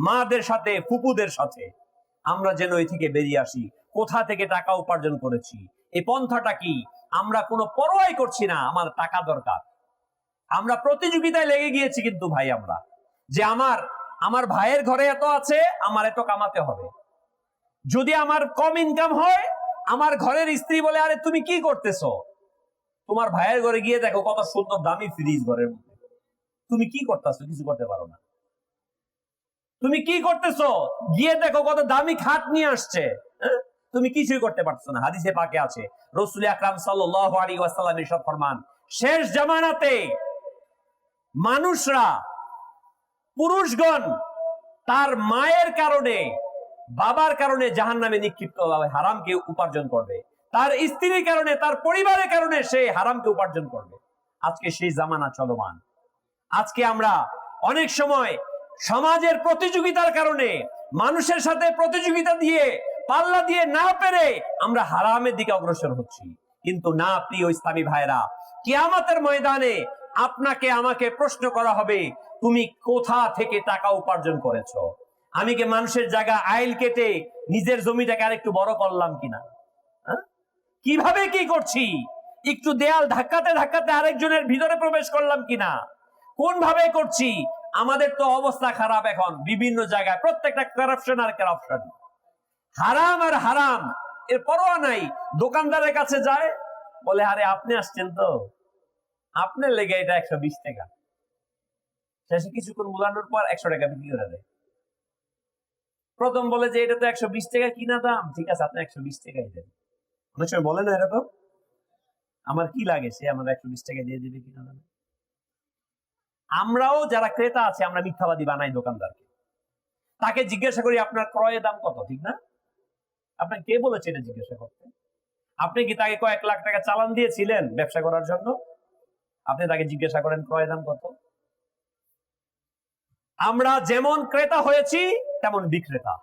মাদের সাথে, ফুপুদের সাথে। আমরা যেন এই থেকে বেরিয়ে আসি। কোথা থেকে টাকা উপার্জন করেছি, এই পন্থাটা কি, আমরা কোনো পরোয়াই করছি না। আমার টাকা দরকার, আমরা প্রতিযোগিতায় লেগে গিয়েছি। কিন্তু ভাই, আমরা যে আমার ভাইয়ের ঘরে এত আছে, আমার এত কামাতে হবে। যদি আমার কম ইনকাম হয়, আমার ঘরের স্ত্রী বলে, আরে তুমি কি করতেছো? তোমার ভাইয়ের ঘরে গিয়ে দেখো কত সুন্দর দামি ফ্রিজ ঘরের মধ্যে, তুমি কি করতেছো? কিছু করতে পারো না। তুমি কি করতেছো? গিয়ে দেখো কত দামি খাট নিয়ে আসছে, তুমি কিছুই করতে পারছো না। হাদিসে পাকে আছে, রাসূল আকরাম সাল্লাল্লাহু আলাইহি ওয়াসাল্লাম ইরশাদ ফরমান, শেষ জামানাতে মানুষরা, পুরুষগণ তার মায়ের কারণে, বাবার কারণে জাহান্নামে নিক্ষিপ্ত হবে, হারামকে উপার্জন করবে। তার স্ত্রীর কারণে, তার পরিবারের কারণে সে হারামকে উপার্জন করবে। আজকে সেই জামানা চলমান। আজকে আমরা অনেক সময় সমাজের প্রতিযোগিতার কারণে, মানুষের সাথে প্রতিযোগিতা দিয়ে, পাল্লা দিয়ে না পেরে আমরা হারামের দিকে অগ্রসর হচ্ছি। কিন্তু না, প্রিয় ইসলামী ভাইরা, কিয়ামতের ময়দানে আপনাকে আমাকে প্রশ্ন করা হবে, তুমি কোথা থেকে টাকা উপার্জন করেছো? আমি কি মানুষের জায়গা আইল কেটে নিজের জমিটাকে আরেকটু বড় করলাম কিনা? কিভাবে কি করছি? একটু দেয়াল ধাক্কাতে ধাক্কাতে আরেকজনের ভিতরে প্রবেশ করলাম কিনা? কোন ভাবে করছি? আমাদের তো অবস্থা খারাপ এখন বিভিন্ন জায়গায়, প্রত্যেকটা কারাপশন আর কারাপশন, হারাম আর হারাম, এর পরোয়া নাই। দোকানদারের কাছে যায়, বলে আরে আপনি আসছেন তো, আপনার লেগে এটা 120 টাকা। শেষে কিছুক্ষণ বুলানোর পর 100 টাকা বিক্রি করে দেয়। প্রথম বলে যে এটা তো 120 টাকা কিনা দাম, ঠিক আছে আপনি 120 টাকাই দেন। অনেক সময় বলে না এরকম, আমার কি লাগে সে আমার 120 টাকা দিয়ে দিবে কিনা দাম। আমরাও যারা ক্রেতা আছে, আমরা মিথ্যাবাদী বানাই দোকানদারকে। তাকে জিজ্ঞাসা করি আপনার ক্রয়ের দাম কত, ঠিক না? আপনাকে কে বলেছে এটা জিজ্ঞাসা করতে? আপনি কি তাকে কয়েক লাখ টাকা চালান দিয়েছিলেন ব্যবসা করার জন্য? আপনি তাকে জিজ্ঞাসা করেন ক্রয়ের দাম কত? আমরা যেমন ক্রেতা হয়েছি তেমন বিক্রেতা।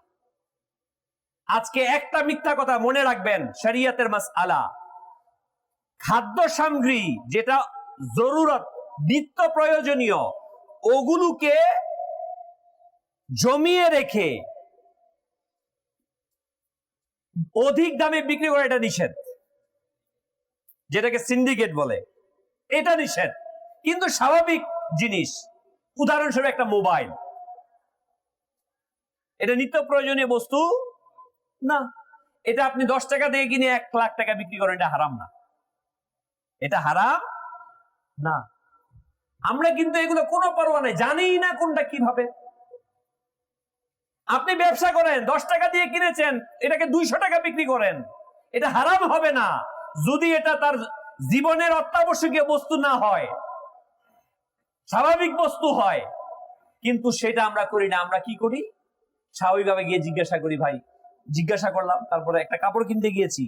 আজকে একটা মিথ্যা কথা মনে রাখবেন, শরিয়তের মাসআলা, খাদ্য সামগ্রী যেটা জরুরত, নিত্য প্রয়োজনীয়, ওগুলোকে জমিয়ে রেখে অধিক দামে বিক্রি করা এটা নিষেধ, যেটাকে সিন্ডিকেট বলে, এটা নিষেধ। কিন্তু স্বাভাবিক জিনিস, উদাহরণস্বরূপ একটা মোবাইল, এটা নিত্য প্রয়োজনীয় বস্তু না, এটা আপনি 10 টাকা দিয়ে কিনে 1 লাখ টাকা বিক্রি করেন, এটা হারাম না, এটা হারাম না। আমরা কিন্তু এগুলো কোনো পরোয়া নেই, জানি না কোনটা কিভাবে। আপনি ব্যবসা করেন, 10 টাকা দিয়ে কিনেছেন, এটাকে 200 টাকা বিক্রি করেন, এটা হারাম হবে না যদি এটা তার জীবনের অত্যাবশ্যকীয় বস্তু না হয়, স্বাভাবিক বস্তু হয়। কিন্তু সেটা আমরা করি না। আমরা কি করি? স্বাভাবিকভাবে গিয়ে জিজ্ঞাসা করি, ভাই, জিজ্ঞাসা করলাম, তারপরে একটা কাপড় কিনতে গিয়েছি,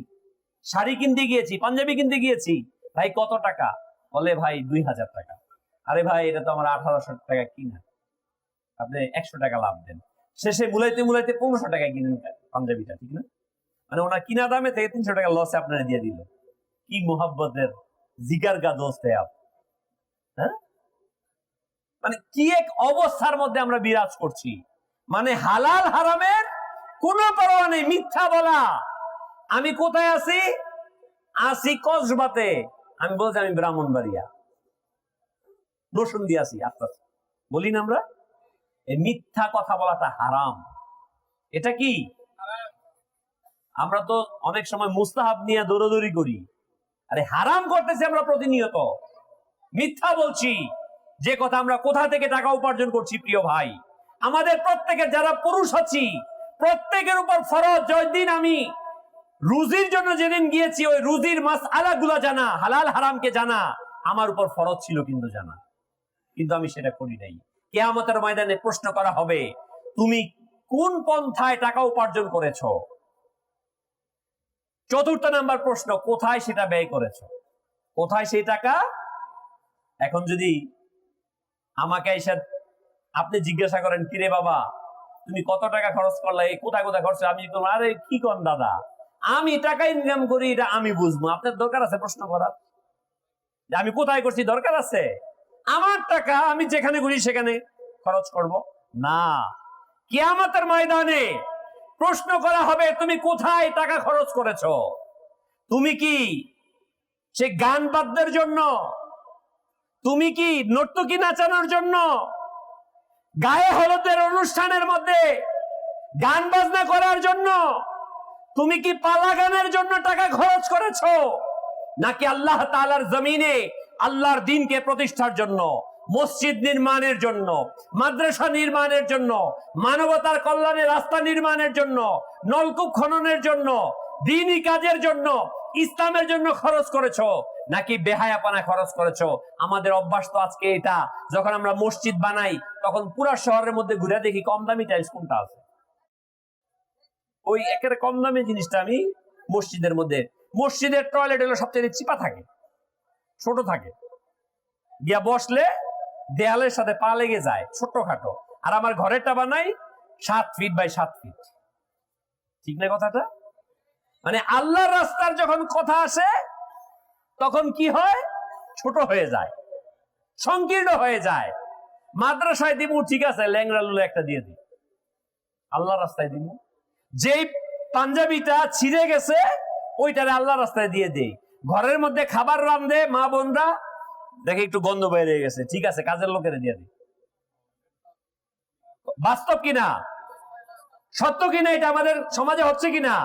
শাড়ি কিনতে গিয়েছি, পাঞ্জাবি কিনতে গিয়েছি, ভাই কত টাকা? বলে ভাই 2000 টাকা। আরে ভাই, এটা তো আমার 1800 টাকা কিনা, আপনি 100 টাকা লাভ দেন। শেষে মুলাইতে মুলাইতে 1500 টাকায় কিনেন পাঞ্জাবিটা, ঠিক না? মানে ওনার কিনা দামে থেকে 300 টাকা লসে আপনারা দিয়ে দিল। কি মোহাব্বতের জিগার গা দোস্ত আপ, হ্যাঁ? মানে কি এক অবস্থার মধ্যে আমরা বিরাজ করছি। মানে হালাল হারামের কোনো পরোয়া নেই, মিথ্যা বলা। আমি কোথায় আছি? আসি কসবাতে। আমি বলছি আমি ব্রাহ্মণবাড়িয়া, দর্শন দিয়ে আসি, আস্তে আস্তে বলি না আমরা। এই মিথ্যা কথা বলাটা হারাম। এটা কি? আমরা তো অনেক সময় মুস্তাহাব নিয়ে দৌড়াদৌড়ি করি, আরে হারাম করতেছি আমরা প্রতিনিয়ত। মিথ্যা বলছি। যে কথা আমরা কোথা থেকে টাকা উপার্জন করছি, প্রিয় ভাই, আমাদের প্রত্যেকের যারা পুরুষ আছি, প্রত্যেকের উপর ফরজ। যেদিন আমি রুজির জন্য যেদিন গিয়েছি, ওই রুজির মাসআলা গুলা জানা, হালাল হারামকে জানা আমার উপর ফরজ ছিল, কিন্তু জানা, কিন্তু আমি সেটা করি নাই। কিয়ামতের ময়দানে প্রশ্ন করা হবে, তুমি কোন পন্থায় টাকা উপার্জন করেছ? 4র্থ নাম্বার প্রশ্ন, কোথায় সেটা ব্যয় করেছ? কোথায় সেই টাকা? এখন যদি আমাকে এসে আপনি জিজ্ঞাসা করেন, কিরে বাবা, তুমি কত টাকা খরচ করলে, কোথায় কোথায় খরচ? আমি তোমার, আরে কি কন দাদা, আমি টাকা ইনকাম করি, এটা আমি বুঝবো, আপনার দরকার আছে প্রশ্ন করার? যে আমি কোথায় করছি দরকার আছে? আমার টাকা আমি যেখানে করি সেখানে খরচ করব না। কিয়ামতের ময়দানে প্রশ্ন করা হবে, তুমি কোথায় টাকা খরচ করেছ? তুমি কি সে গান বাদ্যের জন্য? তুমি কি নর্তকী নাচানোর জন্য? গায়ে হলুদের অনুষ্ঠানের মধ্যে গান বাজনা করার জন্য? তুমি কি পালা গানের জন্য টাকা খরচ করেছ? নাকি আল্লাহ তাআলার জমিনে আল্লাহর দ্বীনকে প্রতিষ্ঠার জন্য, মসজিদ নির্মাণের জন্য, মাদ্রাসা নির্মাণের জন্য, মানবতার কল্যাণে রাস্তা নির্মাণের জন্য, নলকূপ খননের জন্য, দ্বীনি কাজের জন্য, ইসলামের জন্য খরচ করেছো? নাকি বেহায়াপনা খরচ করেছো? আমাদের অভ্যাস তো আজকে এটা, যখন আমরা মসজিদ বানাই তখন পুরা শহরের মধ্যে ঘুরে দেখি কম দামি টাইলস কোনটা আছে, ওই একেবারে কম দামি জিনিসটা আমি মসজিদের মধ্যে। মসজিদের টয়লেট হলো সবচেয়ে চিপা থাকে, ছোট থাকে, গিয়া বসলে দেয়ালের সাথে পা লেগে যায়, ছোট্টখাটো। আর আমার ঘরেরটা বানাই 7 ফিট বাই 7 ফিট, ঠিক না কথাটা? মানে আল্লাহর রাস্তার যখন কথা আসে তখন কি হয়? ছোট হয়ে যায়, সংকীর্ণ হয়ে যায়। মাদ্রাসায় দিব, ঠিক আছে, ল্যাংড়া লুলে একটা দিয়ে দিই। আল্লাহর রাস্তায় দিব, যেই পাঞ্জাবিটা ছিঁড়ে গেছে ওইটারে আল্লাহর রাস্তায় দিয়ে দেই। ঘরের মধ্যে খাবার রান্ধে মা বোনরা, দেখে একটু গন্ধ বেরিয়ে গেছে, ঠিক আছে, কাজের লোকের দিয়ে দিই। বাস্তব কিনা? সত্য কিনা? এটা আমাদের সমাজে হচ্ছে কিনা?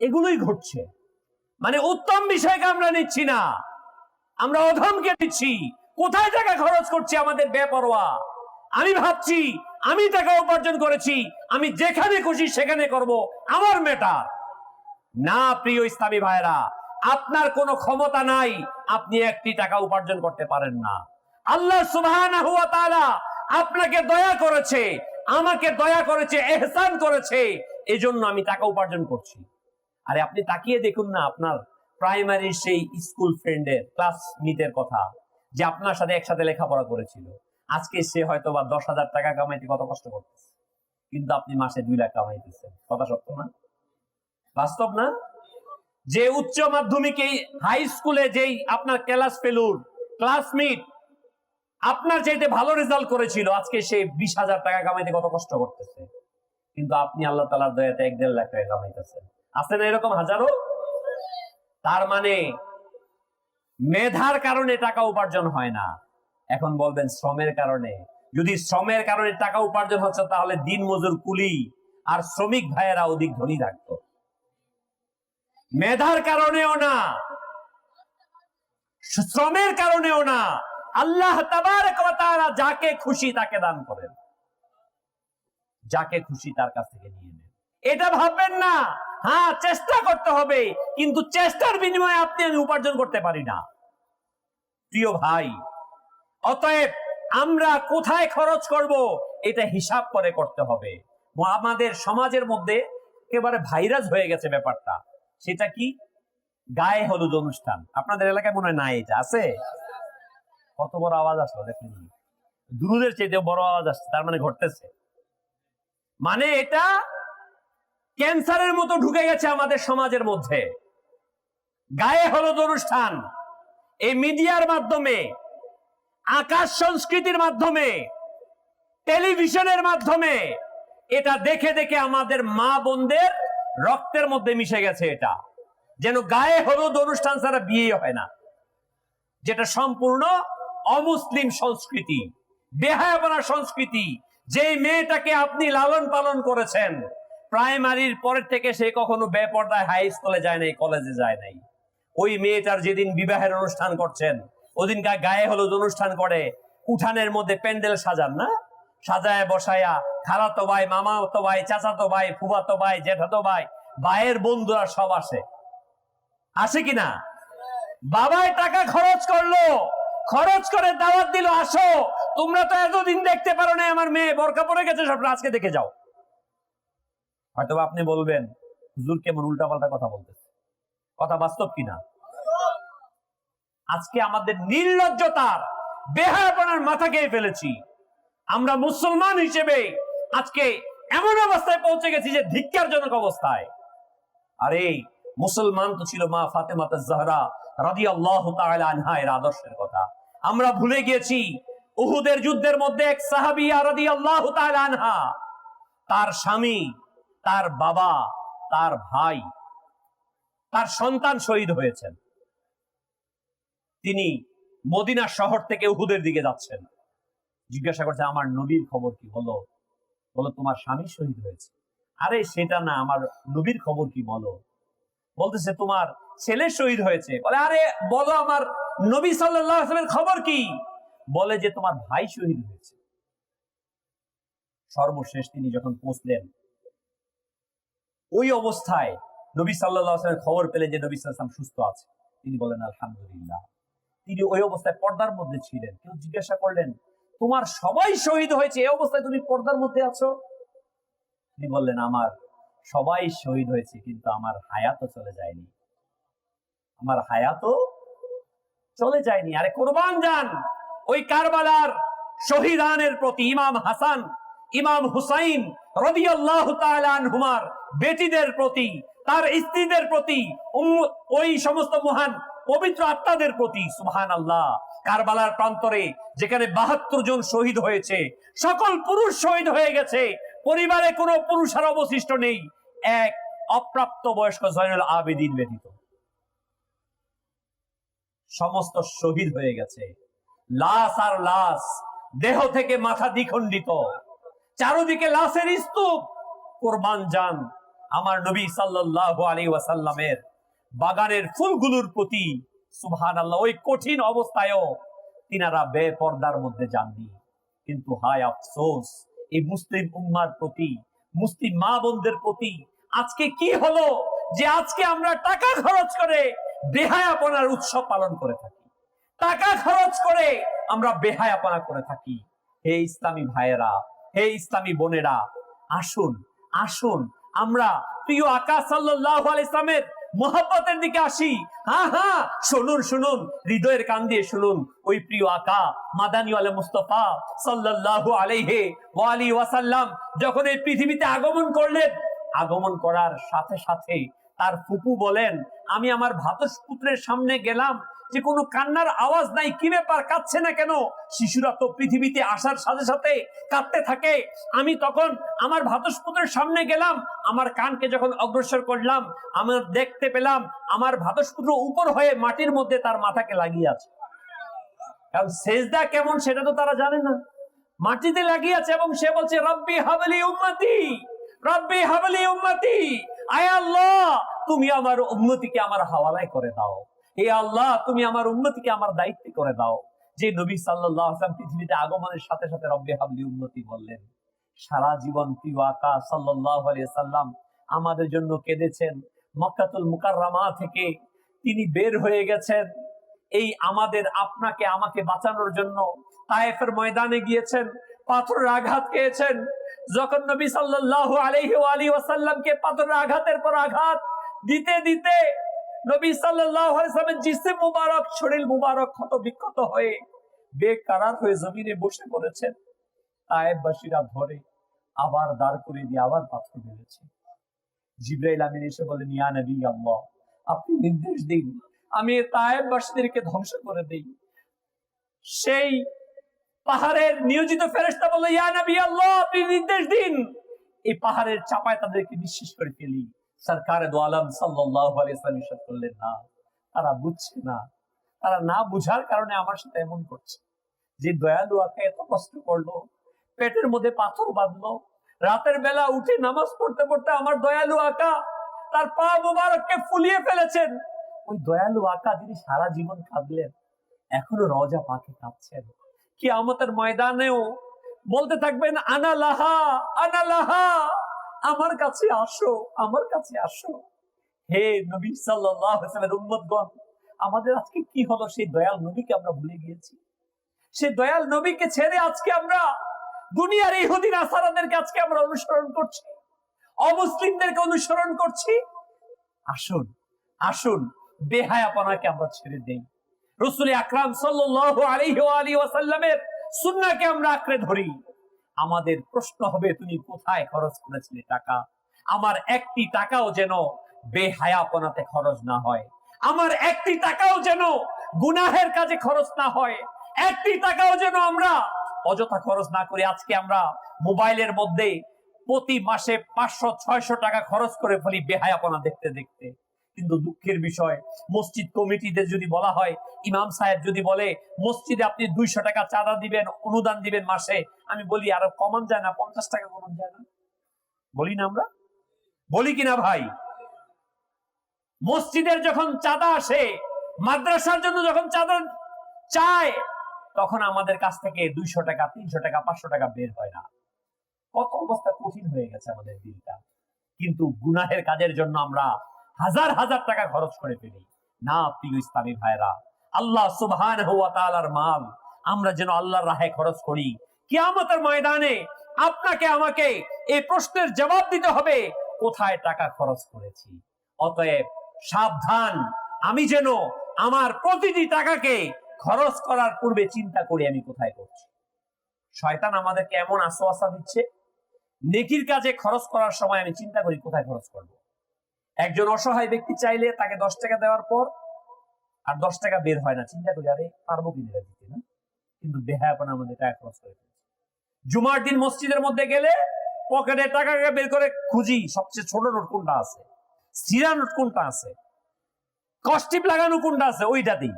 এগুলোই ঘটছে। মানে উত্তম বিষয়কে আমরা নিচ্ছি না, আমরা অধমকে নিচ্ছি। কোথায় টাকা খরচ করছি আমাদের বেপরোয়া। আমি ভাবছি আমি টাকা উপার্জন করেছি, আমি যেখানে খুশি সেখানে করব, আমার মেটার না। প্রিয় ইসলামী ভাইরা, আপনার কোনো ক্ষমতা নাই, আপনি একটি টাকা উপার্জন করতে পারেন না। আল্লাহ সুবহানাহু ওয়া তাআলা আপনাকে দয়া করেছে, আমাকে দয়া করেছে, ইহসান করেছে, এজন্য আমি টাকা উপার্জন করছি। আরে আপনি তাকিয়ে দেখুন না আপনার প্রাইমারি সেই স্কুল ফ্রেন্ডের, ক্লাসমেটের কথা, যে আপনার সাথে একসাথে লেখাপড়া করেছিল। আজকে সে হয়তো বা 10,000 টাকা কামাইতে কত কষ্ট করতেছে। কিন্তু আপনি মাসে 2 লাখ কামাইতেছেন। কথা সত্য না? বাস্তব না? যে উচ্চ মাধ্যমিকে হাই স্কুলে যেই আপনার ক্লাস ফেলুর ক্লাসমেট আপনার চাইতে ভালো রেজাল্ট করেছিল, আজকে সে 20,000 টাকা কামাইতে কত কষ্ট করতেছে, কিন্তু আপনি আল্লাহ তাআলার দয়াতে 1-1.5 লাখ টাকা কামাইতেছেন। আছে না এরকম হাজারো? তার মানে মেধার কারণে টাকা উপার্জন হয় না। এখন বলবেন শ্রমের কারণে। যদি শ্রমের কারণে টাকা উপার্জন হচ্ছে, তাহলে দিন মজুর কুলি আর শ্রমিক ভাইয়েরা অধিক ধনী থাকতো। মেধার কারণেও না, শ্রমের কারণেও না। আল্লাহ তাবারক ওয়া তাআলা যাকে খুশি তাকে দান করেন, যাকে খুশি তার কাছ থেকে নিয়ে নেন। এটা ভাববেন না হ্যাঁ চেষ্টা করতে হবে, কিন্তু চেষ্টার বিনিময়ে আপনি আমি উপার্জন করতে পারি না। প্রিয় ভাই, অতএব আমরা কোথায় খরচ করব এটা হিসাব করে করতে হবে। আমাদের সমাজের মধ্যে একেবারে ভাইরাস হয়ে গেছে ব্যাপারটা। সেটা কি? গায়ে হলুদ অনুষ্ঠান। আপনাদের এলাকায় মনে হয় না, এটা আছে? কত বড় আওয়াজ আসলো দেখেন, দুরুদের চাইতে বড় আওয়াজ আসছে, তার মানে ঘটতেছে। মানে এটা ক্যান্সারের মতো ঢুকে গেছে আমাদের সমাজের মধ্যে। গায়ে হলুদ অনুষ্ঠান এই মিডিয়ার মাধ্যমে, আকাশ সংস্কৃতির মাধ্যমে, টেলিভিশনের মাধ্যমে এটা দেখে দেখে আমাদের মা বোনদের রক্তের মধ্যে মিশে গেছে। এটা যেন গায়ে হলুদ অনুষ্ঠান ছাড়া বিয়ে হয় না, যেটা সম্পূর্ণ অমুসলিম সংস্কৃতি, বেহায়াপনা সংস্কৃতি। যে মেয়েটাকে আপনি লালন পালন করেছেন প্রাইমারির পরের থেকে, সে কখনো বেপর্দায় হাই স্কুলে যায় নাই, কলেজে যায় নাই। ওই মেয়েটার যেদিন বিবাহের অনুষ্ঠান করছেন, ওদিনকার গায়ে হলুদ অনুষ্ঠান করে উঠানের মধ্যে প্যান্ডেল সাজান না, সাজায় বসায়া খালাতো ভাই, মামাতো ভাই, চাচাতো ভাই, ফুফাতো ভাই, জেঠাতো ভাই, ভাইয়ের বন্ধুরা সব আসে। আসে কিনা? বাবাই টাকা খরচ করলো, খরচ করে দাওয়াত দিল, আসো তোমরা তো এতদিন দেখতে পারো না, আমার মেয়ে বোরকা পরে গেছে, সব আজকে দেখে যাও। হয়তো আপনি বলবেন হুজুর কেমন উল্টাপাল্টা কথা বলতেছে, কথা বাস্তব কিনা? আজকে আমাদের নির্লজ্জতার, বেহায়াপনার মাথা খেয়ে ফেলেছি। আমরা মুসলমান হিসেবে আজকে এমন অবস্থায় পৌঁছে গেছি যে ধিক্কারজনক অবস্থায়। আরে মুসলমান তো ছিল মা ফাতেমা জাহরা রাদিয়াল্লাহু তাআলা আনহা এর আদর্শের কথা। আমরা ভুলে গিয়েছি উহুদের যুদ্ধের মধ্যে এক সাহাবিয়া রাদিয়াল্লাহু তাআলা আনহা, তার স্বামী, তার বাবা, তার ভাই, তার সন্তান শহীদ হয়েছেন। তিনি মদিনা শহর থেকে উহুদের দিকে যাচ্ছেন। জিজ্ঞাসা করছে আমার নবীর খবর কি? বলো তোমার স্বামী শহীদ হয়েছে। আরে সেটা না, আমার নবীর খবর কি বলো। বলতেছে তোমার ছেলে শহীদ হয়েছে। বলে আরে বলো আমার নবী সাল্লাল্লাহু আলাইহি ওয়াসাল্লামের খবর কি? বলে যে তোমার ভাই শহীদ হয়েছে। সর্বশেষ তিনি যখন পৌঁছলেন, ওই অবস্থায় নবী সাল্লাল্লাহু আলাইহি ওয়াসাল্লামের খবর পেলেন যে নবী সাল্লাল্লাহু আলাইহি ওয়াসাল্লাম সুস্থ আছে। তিনি বলেন আলহামদুলিল্লাহ। তিনি ওই অবস্থায় পর্দার মধ্যে ছিলেন। কেউ জিজ্ঞাসা করলেন তোমার সবাই শহীদ হয়েছে, এই অবস্থায় তুমি পর্দার মধ্যে আছো? তিনি বললেন আমার সবাই শহীদ হয়েছে, কিন্তু আমার হায়াতও চলে যায়নি, আমার হায়াতও চলে যায়নি। আরে কোরবান যান ওই কারবালার শহীদানের প্রতি, ইমাম হাসান, ইমাম হুসাইন রাদিয়াল্লাহু তাআলা আনহুমার বেটিদের প্রতি, তার স্ত্রীদের প্রতি, ওই সমস্ত মহান পবিত্র আত্মাদের প্রতি। সুবহানাল্লাহ। কারবালার প্রান্তরে যেখানে 72 জন শহীদ হয়েছে, সকল পুরুষ শহীদ হয়ে গেছে, পরিবারে কোনো পুরুষ আর অবশিষ্ট নেই, এক অপ্রাপ্ত বয়স্ক জয়নুল আবেদিন ব্যতীত। সমস্ত শহীদ হয়ে গেছে, লাশ আর লাশ, দেহ থেকে মাথা দ্বিখণ্ডিত, চারদিকে লাশের স্তূপ। কোরবান যান আমার নবী সাল্লাল্লাহু আলাইহি ওয়াসাল্লামের বাগানের ফুলগুলোর প্রতি। সুবহানাল্লাহ। ওই কঠিন অবস্থায়ও তিনারা বেপর্দার মধ্যে যাননি। কিন্তু হায় আফসোস এই মুসলিম উম্মার প্রতি, মুসলিম মা বোনদের প্রতি আজকে কি হলো যে আজকে আমরা টাকা খরচ করে বেহায়াপনার উৎসব পালন করে থাকি, টাকা খরচ করে আমরা বেহায়াপনা করে থাকি। হে ইসলামী ভাইয়েরা, হে ইসলামী বোনেরা, আসুন আসুন আমরা প্রিয় আকা সাল্লাল্লাহু আলাইহি ওয়াসাল্লামের মোহাব্বতের দিকে আসি। হ্যাঁ হ্যাঁ, শুনুন শুনুন, হৃদয়ের কান দিয়ে শুনুন। ওই প্রিয় আকা মাদানী ওয়ালা মুস্তাফা সাল্লাল্লাহু আলাইহি ওয়া আলিহি ওয়াসাল্লাম যখন এই পৃথিবীতে আগমন করলেন, আগমন করার সাথে সাথে তার ফুপু বলেন, আমি আমার ভ্রাতুষ্পুত্রের সামনে গেলাম, যে কোনো কান্নার আওয়াজ নাই, কি ব্যাপার, কাঁদছে না কেন? শিশুরা তো পৃথিবীতে আসার সাথে সাথে কাঁদতে থাকে। আমি তখন আমার ভ্রাতুষ্পুত্রের সামনে গেলাম, আমার কানকে যখন অগ্রসর করলাম, আমার দেখতে পেলাম আমার ভ্রাতুষ্পুত্র উপর হয়ে মাটির মধ্যে তার মাথাকে লাগিয়ে আছে। কারণ সেজদা কেমন সেটা তো তারা জানে না, মাটিতে লাগিয়ে আছে এবং সে বলছে, রব্বি হাবলি উম্মতি, রব্বি হাবলি উম্মতি, আয় আল্লাহ তুমি আমার উম্মতিকে আমার হাওয়ালায় করে দাও, হে আল্লাহ তুমি আমার উম্মতিকে আমার দায়িত্ব করে দাও। যে নবী সাল্লাল্লাহু আলাইহি ওয়াসাল্লাম পৃথিবীতে আগমনের সাথে সাথে রব্বি হাবলি উম্মতি বললেন, সারা জীবন প্রিয় আকা সাল্লাল্লাহু আলাইহি ওয়াসাল্লাম আমাদের জন্য কেঁদেছেন। মক্কাতুল মুকাররমা থেকে তিনি বের হয়ে গেছেন এই আমাদের আপনাকে আমাকে বাঁচানোর জন্য। তায়েফের ময়দানে গিয়েছেন, পাথরের আঘাত খেয়েছেন। যখন নবী সাল্লাল্লাহু আলাইহি ওয়া আলিহি ওয়াসাল্লামকে পাথরের আঘাতের পর আঘাত দিতে দিতে নবী সাল্লাল্লাহু আলাইহি ওয়াসাল্লামের জিসম মুবারক, শরীর মুবারক ক্ষত বিক্ষত হয়ে বেকারার হয়ে জমিনে বসে পড়েছেন। তায়েফবাসীরা ধরে আবার দাঁড় করে দিয়ে আবার পাথর মেরেছে। জিবরাইল আমিন এসে বলেন, ইয়া নবী আল্লাহ, আপনি নির্দেশ দিন আমি তায়েফবাসীদেরকে ধ্বংস করে দেই। সেই পাহাড়ের নিয়োজিত ফেরেশতা বলে, ইয়া নবী আল্লাহ, আপনি নির্দেশ দিন এই পাহাড়ের চাপায় তাদেরকে নিঃশেষ করে ফেলি। সরকারে দো আলম সাল্লাল্লাহু আলাইহি ওয়াসাল্লাম ইরশাদ করলেন, না, তারা বুঝছে না, তারা না বুঝার কারণে আমার সাথে এমন করছে। যে দয়ালু আকা এত কষ্ট করলো, পেটের মধ্যে পাথর বাঁধলো, রাতের বেলা উঠে নামাজ পড়তে পড়তে আমার দয়ালু আকা তার পা মুবারককে ফুলিয়ে ফেলেছেন। ওই দয়ালু আকা যিনি সারা জীবন কাঁদলেন, এখনো রওজা পাকে কাঁদছেন। কিয়ামতের ময়দানেও বলতে থাকবেন, আনা লাহা, আনা লাহা, আমার কাছে আসো, আমার কাছে আসো। হে নবী সাল্লাল্লাহু আলাইহি ওয়াসাল্লামের উম্মতগণ, আমাদের আজকে কি হলো? সেই দয়াল নবীকে আমরা ভুলে গিয়েছি। সেই দয়াল নবীকে ছেড়ে আজকে আমরা দুনিয়ার ইহুদি নাসারাদেরকে আজকে আমরা অনুসরণ করছি, অমুসলিমদেরকে অনুসরণ করছি। আসুন আসুন, বেহায়াপনাকে আমরা ছেড়ে দেই, রাসূল আকরাম সাল্লাল্লাহু আলাইহি ওয়া আলিহি ওয়াসাল্লামের সুন্নাহকে আমরা আঁকড়ে ধরি। আমাদের প্রশ্ন হবে, তুমি কোথায় খরচ করেছিলে টাকা? আমার একটি টাকাও যেন বেহায়াপনাতে খরচ না হয়, আমার একটি টাকাও যেন গুনাহের কাজে খরচ না হয়, একটি টাকাও যেন আমরা অযথা খরচ না করি। আজকে আমরা মোবাইলের মধ্যে প্রতি মাসে 500-600 টাকা খরচ করে ফেলি বেহায়াপনা দেখতে দেখতে। কিন্তু দুঃখের বিষয়, মসজিদ কমিটিদের যদি বলা হয়, ইমাম সাহেব যদি বলে মসজিদে আপনি 200 টাকা চাঁদা দিবেন, অনুদান দিবেন মাসে, আমি বলি আরো কমান যায় না? 50 টাকা কমান যায় না? বলি না আমরা? বলি কিনা ভাই? মসজিদের যখন চাঁদা আসে, মাদ্রাসার জন্য যখন চাঁদা চায়, তখন আমাদের কাছ থেকে 200 টাকা, 300 টাকা, 500 টাকা বের হয় না। কত অবস্থা কঠিন হয়ে গেছে আমাদের দিনটা। কিন্তু গুনাহের কাজের জন্য আমরা হাজার হাজার টাকা খরচ করে ফেলি। না প্রিয় ইসলামী ভাইরা, আল্লাহ সুবহানাহু ওয়া তাআলার মাল আমরা যেন আল্লাহর রাহে খরচ করি। কিয়ামতের ময়দানে আপনাকে আমাকে এই প্রশ্নের জবাব দিতে হবে, কোথায় টাকা খরচ করেছি। অতএব সাবধান, আমি যেন আমার প্রতিটি টাকাকে খরচ করার পূর্বে চিন্তা করি আমি কোথায় করছি। শয়তান আমাদেরকে এমন আশ্বাস দিচ্ছে, নেকির কাজে খরচ করার সময় আমি চিন্তা করি কোথায় খরচ করব। একজন অসহায় ব্যক্তি চাইলে তাকে 10 টাকা দেওয়ার পর আর 10 টাকা বের হয় না, চিন্তা করি আরে পারবো কিনা দিতে, না? কিন্তু বেহায়াপনা আমাদের টাকা খরচ করে ফেলছি। জুমার দিন মসজিদের মধ্যে গেলে পকেটে টাকাকে বের করে খুঁজি সবচেয়ে ছোট নোট কোনটা আছে, সিরা নোট কোনটা আছে, কস্টিপ লাগানো কোনটা আছে, ওইটা দিই।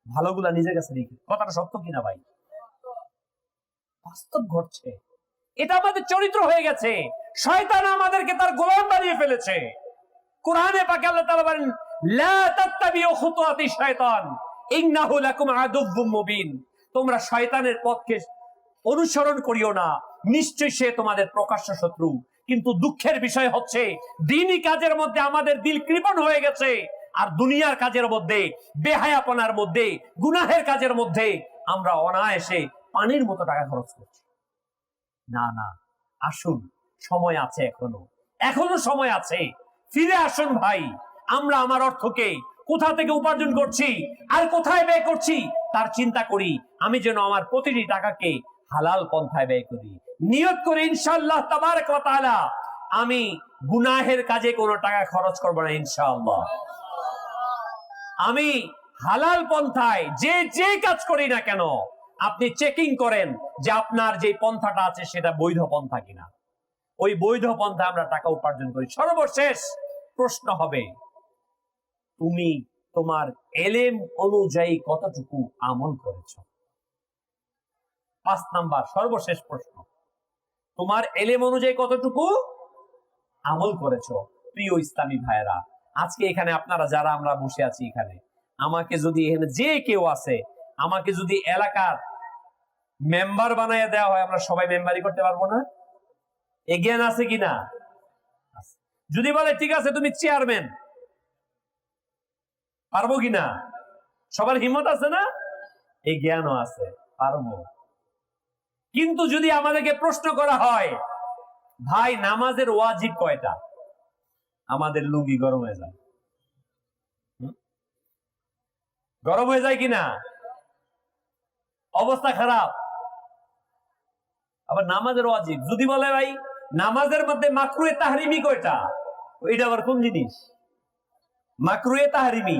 ভালোগুলা নিজের কাছে রেখে। কথাটা সত্য কিনা ভাই? বাস্তব ঘটছে, এটা আমাদের চরিত্র হয়ে গেছে। শয়তান আমাদেরকে তার গোলাম বানিয়ে ফেলেছে। কোরআনে পাকে আল্লাহ তাআলা বলেন, লা তাত্তাবিউ খুতুওয়াতিশ শায়তান ইন্নাহু লাকুম আদুউম মুবিন। তোমরা শয়তানের পথকে অনুসরণ করিও না, নিশ্চয়ই সে তোমাদের প্রকাশ্য শত্রু। কিন্তু দুঃখের বিষয় হচ্ছে, দ্বীনি কাজের মধ্যে আমাদের দিল কৃপণ হয়ে গেছে, আর দুনিয়ার কাজের মধ্যে, বেহায়াপনার মধ্যে, গুনাহের কাজের মধ্যে আমরা অনায়াসে পানির মতো টাকা খরচ করছি। না না, আসুন, সময় আছে, এখনো সময় আছে। ফিরে আসুন ভাই, আমরা আমার অর্থকে কোথা থেকে উপার্জন করছি আর কোথায় ব্যয় করছি তার চিন্তা করি, আমি যেন আমার প্রতিটি টাকাকে হালাল পন্থায় ব্যয় করি। নিয়ত করে ইনশাআল্লাহ তাবারক ওয়া তাআলা আমি গুনাহের কাজে কোনো টাকা খরচ করব না ইনশাআল্লাহ। আমি হালাল পন্থায় যে কাজ করি না কেন আপনি চেকিং করেন যে আপনার যে পন্থাটা আছে সেটা বৈধ পন্থা কিনা। ওই বৈধ পন্থা আমরা টাকা উপার্জন করি। সর্বশেষ প্রশ্ন হবে, তুমি তোমার এলেম অনুযায়ী কতটুকু আমল করেছো? 5 নাম্বার সর্বশেষ প্রশ্ন, তোমার এলেম অনুযায়ী কতটুকু আমল করেছো? প্রিয় ইসলামী ভাইয়েরা, আজকে এখানে আপনারা যারা আমরা বসে আছি এখানে, আমাকে যদি এখানে যে কেউ আছে আমাকে যদি এলাকার মেম্বার বানায় দেওয়া হয়, আমরা সবাই মেম্বারই করতে পারবো না? এই জ্ঞান আছে কিনা? যদি বলে ঠিক আছে তুমি চেয়ারম্যান, পারবো কিনা? সবার হিম্মত আছে না? এই জ্ঞানও আছে, পারবো। কিন্তু যদি আমাদেরকে প্রশ্ন করা হয়, ভাই নামাজের ওয়াজিব কয়টা, আমাদের লুঙ্গি গরম হয়ে যায়। গরম হয়ে যায় কিনা? অবস্থা খারাপ। আবার নামাজের ওয়াজিব যদি বলে ভাই নামাজের মধ্যে মাকরুহে তাহরিমি কয়টা, এটা আবার কোন জিনিস? মাকরুহে তাহরিমি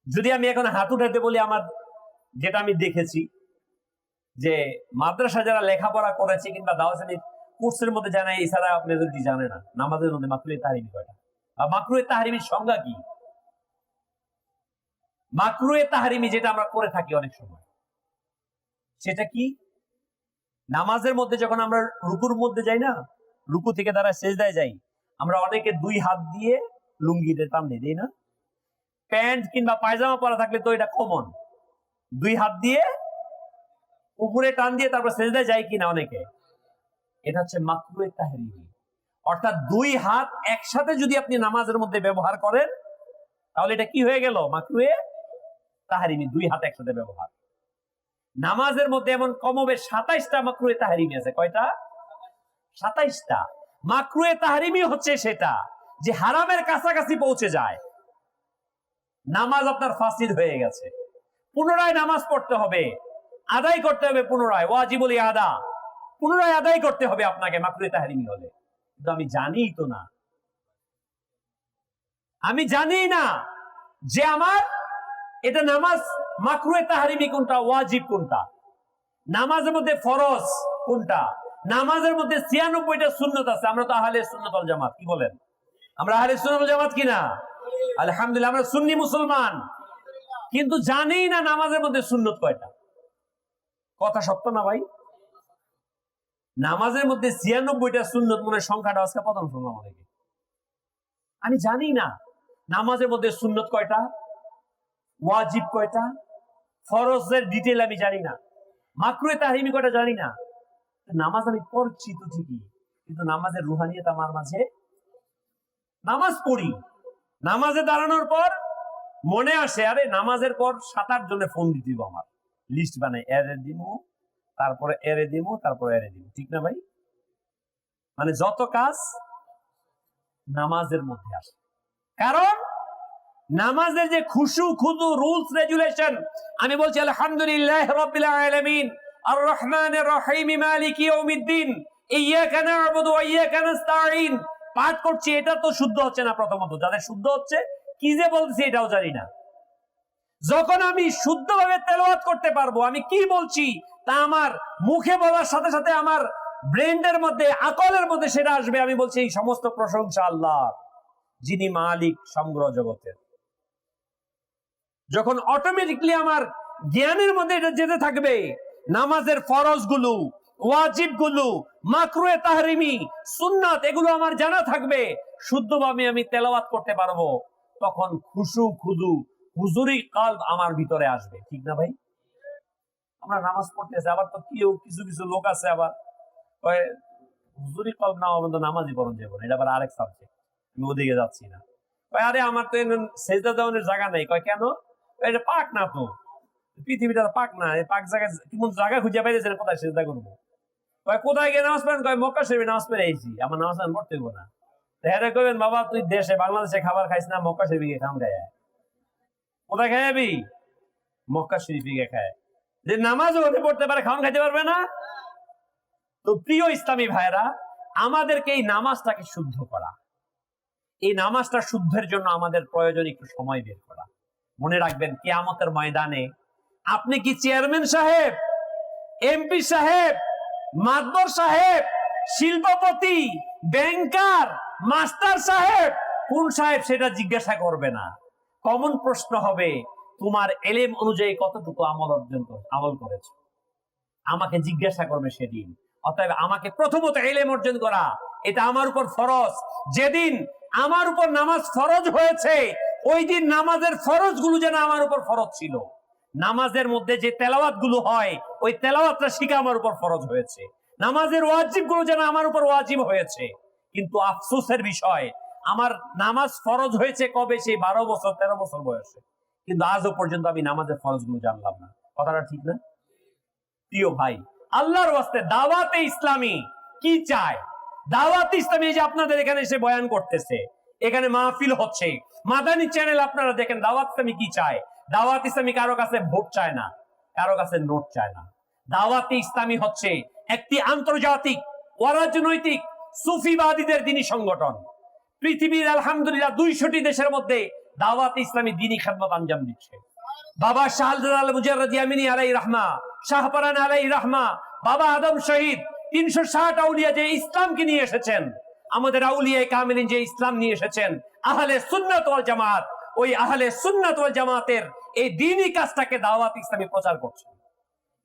যদি আমি এখন হাত উঠাতে বলি, আমার যেটা আমি দেখেছি যে মাদ্রাসা যারা লেখাপড়া করেছে কিংবা দাওয়াতের কোর্সের মধ্যে জানে, এছাড়া মেজরিটি জানে না নামাজের মধ্যে মাকরুহে তাহরিমি কয়টা। আর মাকরুহে তাহরিমির সংজ্ঞা কি? মাকরুহে তাহরিমি যেটা আমরা করে থাকি অনেক সময়, সেটা কি? নামাজের মধ্যে যখন আমরা রুকুর মধ্যে যাই না, রুকু থেকে দাঁড়ায় সেজদায় যাই, আমরা অনেকে 2 হাত দিয়ে লুঙ্গিতে টান দিই না? প্যান্ট কিংবা পায়জামা পরা থাকলে তো এটা কমন, 2 হাত দিয়ে উপরে টান দিয়ে তারপর সেজদায় যায় কিনা অনেকে। এটা হচ্ছে মাকরুহে তাহরিমি। অর্থাৎ 2 হাত একসাথে যদি আপনি নামাজের মধ্যে ব্যবহার করেন তাহলে এটা কি হয়ে গেল? মাকরুহে তাহরিমি। 2 হাত একসাথে ব্যবহার। নামাজের মধ্যে এমন কমবে 27টা মাকরুহে তাহরিমি আছে। কয়টা? 27টা। মাকরুহে তাহরিমি হচ্ছে সেটা যে হারামের কাছাকাছি পৌঁছে যায়। নামাজ আপনার ফাসিদ হয়ে গেছে, পুনরায় নামাজ পড়তে হবে, আদায় করতে হবে, পুনরায় ওয়াজিবুল আদা, পুনরায় আদায় করতে হবে আপনাকে মাকরুহে তাহরিমি হলে। কিন্তু আমি জানিই তো না, আমি জানি না যে আমার এটা নামাজ মাকরুহে তাহরিমি কোনটা, ওয়াজিব কোনটা, নামাজের মধ্যে ফরজ কোনটা, নামাজের মধ্যে 96টা সুন্নত আছে। আমরা তো আহলে সুন্নাত ওয়াল জামাত, কি বলেন? আমরা আহলে সুন্নাত ওয়াল জামাত কিনা? আলহামদুলিল্লাহ, আমরা সুন্নি মুসলমান, কিন্তু জানি না নামাজের মধ্যে সুন্নত কয়টা। কথা সত্য না ভাই? নামাজের মধ্যে 96টা সুন্নত, মনে সংখ্যাটা আজকে প্রথম শুনলাম আমাদেরকে। আমি জানি না নামাজের মধ্যে সুন্নত কয়টা, ওয়াজিব কয়টা, ফরজের ডিটেইল আমি জানি না, মাকরুহে তাহরিমি কয়টা জানি না। নামাজ আমি পড়ছি তো ঠিকই, কিন্তু নামাজের রুহানিয়ত আমার মাঝে। নামাজ পড়ি, নামাজে দাঁড়ানোর পর মনে আসে আরে নামাজের পর 7-8 জনে ফোন দিতে দিব, আমার লিস্ট বানাই, এরে দিমু, তারপরে এরে দিমু, তারপরে এরে দিমু, ঠিক না ভাই? মানে যত কাজ নামাজের মধ্যে আসে। কারণ নামাজের যে খুশু খুদু রুলস রেগুলেশন, আমি বলছি আলহামদুলিল্লাহ রাব্বিল আলামিন আর রহমানির রহিম মালিকি ইয়াউমিদ্দিন ইয়্যাকা না'বুদু ওয়া ইয়্যাকা নাস্তাঈন পাঠ করছি, এটা তো শুদ্ধ হচ্ছে না। প্রথমত যাদের শুদ্ধ হচ্ছে, কি যে বলছি এটাও জানি না। যখন আমি শুদ্ধভাবে তেলাওয়াত করতে পারবো, আমি কি বলছি তা আমার মুখে বলার সাথে সাথে আমার ব্রেনের মধ্যে, আকলের মধ্যে সেটা আসবে। আমি বলছি এই সমস্ত প্রশংসা আল্লাহ, যিনি মালিক সমগ্র জগতের। যখন অটোমেটিকলি আমার জ্ঞানের মধ্যে এটা যেতে থাকবে, নামাজের ফরজ গুলো, ওয়াজিব গুলো, মাকরুহে তাহরিমি, সুন্নাত, এগুলো আমার জানা থাকবে, শুদ্ধভাবে আমি তেলাওয়াত করতে পারবো, তখন খুশু খুদু হুজুরি কালব আমার ভিতরে আসবে, ঠিক না ভাই? আমরা নামাজ পড়তেছি, আবার তো কিছু কিছু লোক আছে আবার হুজুরি কালব না হবে তো নামাজই পড়ন যাবো না, এটা আবার আরেক সাবজেক্ট, আমি ওদিকে যাচ্ছি না। আরে আমার তো সেজদা দেওয়ানোর জায়গা নেই। কেন? এটা পাক না, তো পৃথিবীটা পাক না, পাক জায়গা কোন জায়গা খুঁজে পাইতেছেন কোথায় সেজদা করবো? কোথায় গিয়ে নামাজ পড়েন? মক্কা শরীফে নামাজ পড়ে আইছি, আমার নামাজ পড়তে হবো না। দেখা করবেন বাবা তুই দেশে বাংলাদেশে খাবার খাইস না, মক্কা শরীফে খাম খায়। কোথায় খাই যাবি? মক্কা শরীফে খায়। যে নামাজও হতে পড়তে পারে, খাওয়ান খাইতে পারবে না। তো প্রিয় ইসলামী ভাইরা, আমাদেরকে এই নামাজটাকে শুদ্ধ করা, এই নামাজটা শুদ্ধের জন্য আমাদের প্রয়োজন একটু সময় বের করা। মনে রাখবেন কিয়ামতের ময়দানে আপনি কি চেয়ারম্যান সাহেব, এমপি সাহেব, মাতবর সাহেব, শিল্পপতি, ব্যাংকার, মাস্টার সাহেব, কোন সাহেব সেটা জিজ্ঞাসা করবে না। কমন প্রশ্ন হবে তোমার এলেম অনুযায়ী কতটুকু আমল করেছ, আমাকে জিজ্ঞাসা করবে সেদিন। অতএব আমাকে প্রথমত এলেম অর্জন করা, এটা আমার উপর ফরজ। যেদিন আমার উপর নামাজ ফরজ হয়েছে, ওই দিন নামাজের ফরজ গুলো যেন আমার উপর ফরজ ছিল। নামাজের মধ্যে যে তেলাওয়াত গুলো হয়, ওই তেলাওয়াতটা শিখা আমার উপর ফরজ হয়েছে। নামাজের ওয়াজিব গুলো যেন আমার উপর ওয়াজিব হয়েছে। কিন্তু আফসোসের বিষয়, আমার নামাজ ফরজ হয়েছে কবে? সেই 12 বছর 13 বছর বয়সে। কিন্তু আজও পর্যন্ত আমি নামাজের ফরজ গুলো জানলাম না। কথাটা ঠিক না? প্রিয় ভাই, আল্লাহর ওয়াস্তে দাওয়াতে ইসলামী কি চায়? দাওয়াতে ইসলামী যে আপনাদের এখানে এসে বয়ান করতেছে, এখানে মাহফিল হচ্ছে, মাদানী চ্যানেল আপনারা দেখেন, দাওয়াত ইসলামী কি চায়? দাওয়াত ইসলামী কারো কাছে ভোট চায় না, কারো কাছে নোট চায় না। দাওয়াতে ইসলামী হচ্ছে একটি আন্তর্জাতিক অরাজনৈতিক সুফিবাদীদের দ্বীনি সংগঠন। পৃথিবীর আলহামদুলিল্লাহ 200টি দেশের মধ্যে দাওয়াতে ইসলামী দ্বীনি খেদমত আঞ্জাম দিচ্ছে। বাবা শাহজালাল মুজাররদ ইয়ামিনী আলাইহির রাহমা, শাহপরান আলাইহির রাহমা, বাবা আদম শহীদ 360 আউলিয়া যে ইসলামকে নিয়ে এসেছেন, আমাদের আউলিয়ায়ে কামিলিন যে ইসলাম নিয়ে এসেছেন, আহলে সুন্নাত ওয়াল জামাত, ওই আহলে সুন্নাত ওয়াল জামাতের এই দ্বীনি কাজটাকে দাওয়াত ইসলামী প্রচার করছে।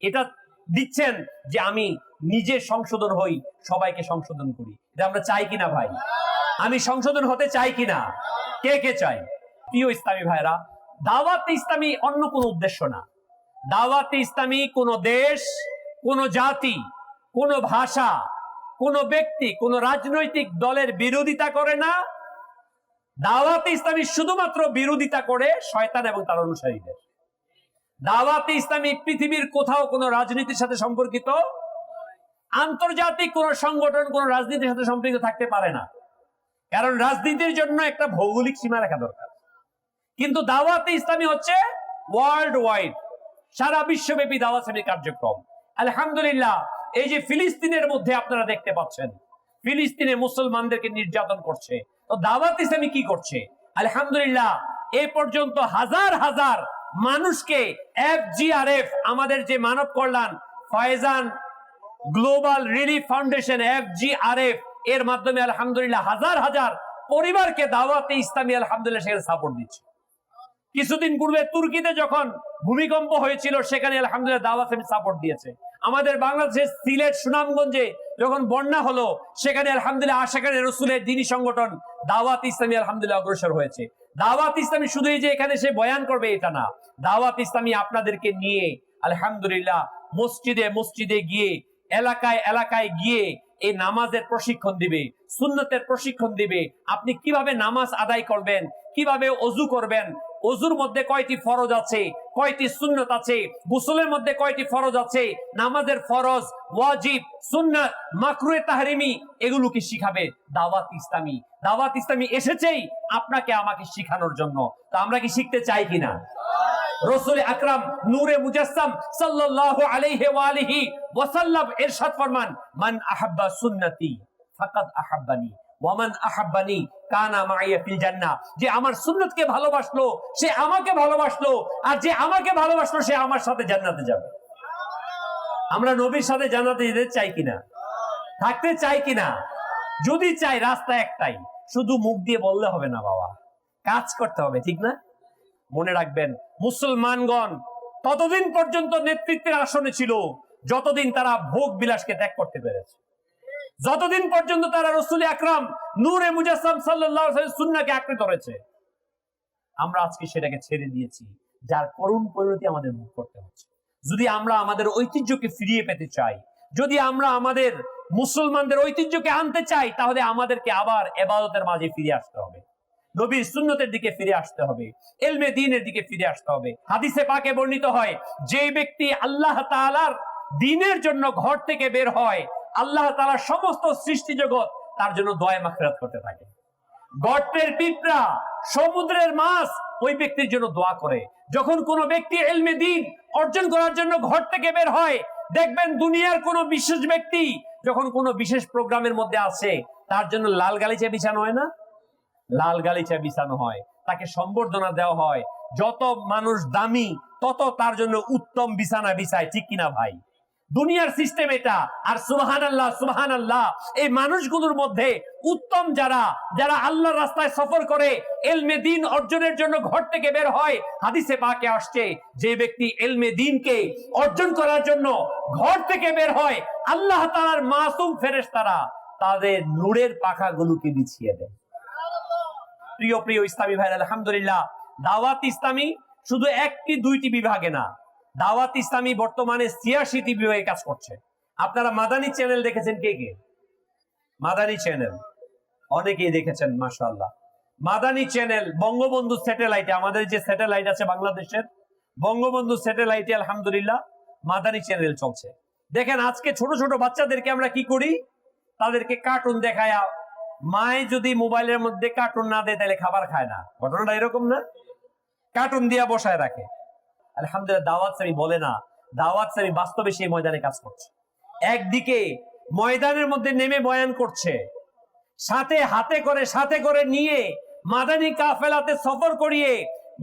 এটা দিচ্ছেন যে আমি নিজে সংশোধন হই, সবাইকে সংশোধন করি। এটা আমরা চাই কিনা ভাই? আমি সংশোধন হতে চাই কিনা? কে কে চাই? প্রিয় ইসলামী ভাইরা, দাওয়াতে ইসলামী অন্য কোনো উদ্দেশ্য না। দাওয়াতে ইসলামী কোন দেশ, কোন জাতি, কোন ভাষা, কোন ব্যক্তি, কোন রাজনৈতিক দলের বিরোধিতা করে না। দাওয়াতে ইসলামী শুধুমাত্র বিরোধিতা করে শয়তান এবং তার অনুসারীদের। দাওয়াতে ইসলামী পৃথিবীর কোথাও কোন রাজনীতির সাথে সম্পর্কিত, আন্তর্জাতিক কোন সংগঠন কোন রাজনীতির সাথে সম্পর্কিত থাকতে পারে না। কারণ রাজনীতির জন্য একটা ভৌগোলিক সীমারেখা দরকার। কিন্তু দাওয়াতে ইসলামী হচ্ছে ওয়ার্ল্ড ওয়াইড, সারা বিশ্বব্যাপী দাওয়াত ইসলামী কার্যক্রম। আলহামদুলিল্লাহ, এই যে ফিলিস্তিনের মধ্যে আপনারা দেখতে পাচ্ছেন, ফিলিস্তিনে মুসলমানদেরকে নির্যাতন করছে, তো দাওয়াত ইসলামী কি করছে? আলহামদুলিল্লাহ, এ পর্যন্ত হাজার হাজার মানুষকে FGRF, আমাদের যে মানব কল্যাণ Faizan global relief foundation FGRF, এর মাধ্যমে আলহামদুলিল্লাহ হাজার হাজার পরিবারকে দাওয়াতে ইসলামী আলহামদুলিল্লাহ সেখানে সাপোর্ট দিচ্ছে। কিছুদিন পূর্বে তুর্কিতে যখন ভূমিকম্প হয়েছিল, সেখানে আলহামদুলিল্লাহ দাওয়াত ইসলামী সাপোর্ট দিয়েছে। আমাদের বাংলাদেশের সিলেট সুনামগঞ্জে যখন বন্যা হলো, সেখানে আলহামদুলিল্লাহ আশিকানে রাসূলের দ্বীনি সংগঠন দাওয়াত ইসলামী আলহামদুলিল্লাহ অগ্রসর হয়েছে। দাওয়াত ইসলামী শুধু এই যে এখানে সে বয়ান করবে এটা না, দাওয়াত ইসলামী আপনাদেরকে নিয়ে আলহামদুলিল্লাহ মসজিদে মসজিদে গিয়ে, এলাকায় এলাকায় গিয়ে এই নামাজের প্রশিক্ষণ দিবে, সুন্নতের প্রশিক্ষণ দিবে। আপনি কিভাবে নামাজ আদায় করবেন, কিভাবে ওযু করবেন, ওযুর মধ্যে কয়টি ফরজ আছে, কয়টি সুন্নত আছে, গোসলের মধ্যে কয়টি ফরজ আছে, নামাজের ফরজ, ওয়াজিব, সুন্নাত, মাকরুহে তাহরিমি, এগুলো কি শিখাবে দাওয়াত ইসলামী। দাওয়াত ইসলামী এসেছেই আপনাকে আমাকে শিখানোর জন্য। তো আমরা কি শিখতে চাই কিনা? রাসূল আকরাম নূরে মুজাসসাম সাল্লাল্লাহু আলাইহি ওয়া আলিহি ওয়াসাল্লাম ইরশাদ ফরমান, মান আহাব্বা সুন্নতি ফাকাদ আহাব্বানি ওয়া মান আহাব্বানি কানা মাইয়া ফিল জান্নাহ। যে আমার সুন্নতকে ভালোবাসলো সে আমাকে ভালোবাসলো, আর যে আমাকে ভালোবাসলো সে আমার সাথে জান্নাতে যাবে। আমরা নবীর সাথে জান্নাতে যেতে চাই কিনা? থাকতে চাই কিনা? যদি চাই, রাস্তা একটাই, শুধু মুখ দিয়ে বললে হবে না বাবা, কাজ করতে হবে, ঠিক না? মনে রাখবেন, মুসলমানগণ ততদিন পর্যন্ত নেতৃত্বের আসনে ছিল যতদিন তারা ভোগ বিলাসকে ত্যাগ করতে পেরেছে, যতদিন পর্যন্ত তারা রাসূল আকরাম নূরে মুজাসসাম সাল্লাল্লাহু আলাইহি ওয়াসাল্লাম সুন্নাহকে আঁকড়ে ধরেছে। আমরা আজকে সেটাকে ছেড়ে দিয়েছি, যার করুণ পরিণতি আমাদের ভোগ করতে হচ্ছে। যদি আমরা আমাদের ঐতিহ্যকে ফিরিয়ে পেতে চাই, যদি আমরা আমাদের মুসলমানদের ঐতিহ্যকে আনতে চাই, তাহলে আমাদেরকে আবার ইবাদতের মাঝে ফিরে আসতে হবে, নবীর সুন্নতের দিকে ফিরে আসতে হবে, ইলমে দ্বীনের দিকে ফিরে আসতে হবে। হাদিসে পাকে বর্ণিত হয়, যে ব্যক্তি আল্লাহ তাআলার দ্বীনের জন্য ঘর থেকে বের হয়, আল্লাহ তাআলা সমস্ত সৃষ্টি জগৎ তার জন্য দোয়া মাগফিরাত করতে থাকে। গর্তের পিঁপড়া, সমুদ্রের মাছ ওই ব্যক্তির জন্য দোয়া করে। যখন কোনো ব্যক্তি ইলমে দ্বীন অর্জন করার জন্য ঘর থেকে বের হয়, দেখবেন দুনিয়ার কোনো বিশেষ ব্যক্তি যখন কোনো বিশেষ প্রোগ্রামের মধ্যে আসে, তার জন্য লাল গালিচা বিছানো হয় না? লাল গালিচা বিছানো হয়, তাকে সম্বর্ধনা দেওয়া হয়। যত মানুষ দামি তত তার জন্য উত্তম বিছানা বিছায়, ঠিক কিনা ভাই? দুনিয়ার সিস্টেম এটা। আর সুবহানাল্লাহ সুবহানাল্লাহ, এই মানুষগুলোর মধ্যে উত্তম যারা যারা আল্লাহর রাস্তায় সফর করে, ইলমে দ্বীন অর্জনের জন্য ঘর থেকে বের হয়, হাদিসে পাকে আসছে যে ব্যক্তি ইলমে দ্বীনকে অর্জন করার জন্য ঘর থেকে বের হয়, আল্লাহ তাআলার মাসুম ফেরেশতারা তাদের নূরের পাখাগুলোকে বিছিয়ে দেয়। প্রিয় প্রিয় ইসলামী ভাই, আলহামদুলিল্লাহ, দাওয়াত ইসলামী শুধু একটি দুইটি বিভাগে না, দাওয়াত ইসলামী বর্তমানে ৮৬টি বিভাগে কাজ করছে। আপনারা মাদানী চ্যানেল দেখেছেন? কে কে মাদানী চ্যানেল? অনেকেই দেখেছেন, মাশাআল্লাহ। মাদানী চ্যানেল বঙ্গবন্ধু স্যাটেলাইটে, আমাদের যে স্যাটেলাইট আছে বাংলাদেশের, বঙ্গবন্ধু স্যাটেলাইটে আলহামদুলিল্লাহ মাদানী চ্যানেল চলছে। দেখেন, আজকে ছোট ছোট বাচ্চাদেরকে আমরা কি করি? তাদেরকে কার্টুন দেখায়া, মায়ে যদি মোবাইলের মধ্যে কার্টুন না দেয় তাহলে খাবার খায় না। ঘটনাটা এরকম না? কার্টুন দিয়া বসায় রাখে। আলহামদুলিল্লাহ, দাওয়াত ইসলামী বলে না, দাওয়াত ইসলামী বাস্তবে সেই ময়দানে কাজ করছে। একদিকে ময়দানের মধ্যে নেমে বয়ান করছে, সাথে সাথে করে নিয়ে মাদানী কাফেলাতে সফর করিয়ে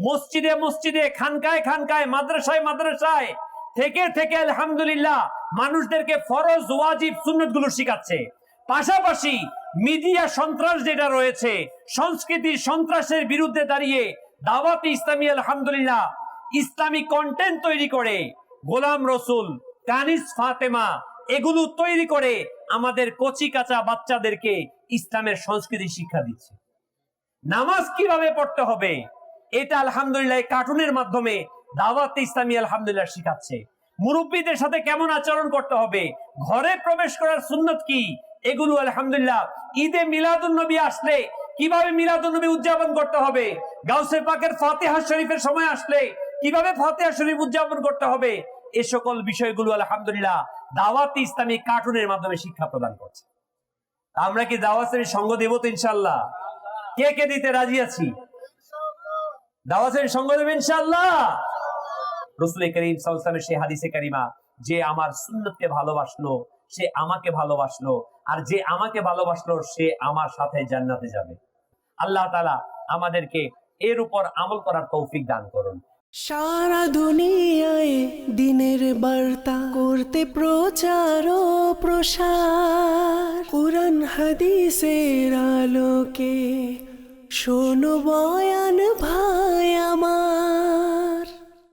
মসজিদে মসজিদে, খানকায় খানকায়, মাদ্রাসায় মাদ্রাসায় থেকে থেকে আলহামদুলিল্লাহ মানুষদেরকে ফরজ, ওয়াজিব, সুন্নত গুলো শিখাচ্ছে। পাশাপাশি মিডিয়া সন্ত্রাস যেটা রয়েছে, সংস্কৃতি সন্ত্রাসের বিরুদ্ধে দাঁড়িয়ে দাওয়াত ইসলামী আলহামদুলিল্লাহ ইসলামী কন্টেন্ট তৈরি করে, গোলাম রসুল, কানিস ফাতেমা এগুলো তৈরি করে আমাদের কচি কাঁচা বাচ্চাদেরকে ইসলামের সংস্কৃতি শিক্ষা দিচ্ছে। নামাজ কিভাবে পড়তে হবে এটা আলহামদুলিল্লাহ কার্টুনের মাধ্যমে দাওয়াত ইসলামী আলহামদুলিল্লাহ শিখাচ্ছে। মুরব্বীদের সাথে কেমন আচরণ করতে হবে, ঘরে প্রবেশ করার সুন্নত কি, এগুলো আলহামদুলিল্লাহ ঈদে মিলাদুন নবী আসলে কিভাবে মিলাদুন নবী উদযাপন করতে হবে, গাউসে পাকের ফাতিহা শরীফের সময় আসলে কিভাবে ফাতিহা শরীফ উদযাপন করতে হবে, এ সকল বিষয়গুলো আলহামদুলিল্লাহ দাওয়াত ইসলামী কার্টুনের মাধ্যমে শিক্ষা প্রদান করছে। আমরা কি দাওয়াত ইসলামী সঙ্গ দেব তো ইনশাআল্লাহ? কে কে দিতে রাজি আছি? দাওয়াত ইসলামী সঙ্গ দেব ইনশাআল্লাহ। রাসূল করিম সাল্লাল্লাহু আলাইহি ওয়াসাল্লামের সেই হাদিসে কারিমা, যে আমার সুন্নতকে ভালোবাসলো সে আমাকে ভালোবাসলো, আর যে আমাকে ভালোবাসলো সে আমার সাথে জান্নাতে যাবে। আল্লাহ তাআলা আমাদেরকে এর উপর আমল করার তৌফিক দান করুন। সারা দুনিয়ায় দিনের বার্তা করতে প্রচার ও প্রসার, কুরআন হাদিসের আলোকে শোনো বয়ান ভাই আমার।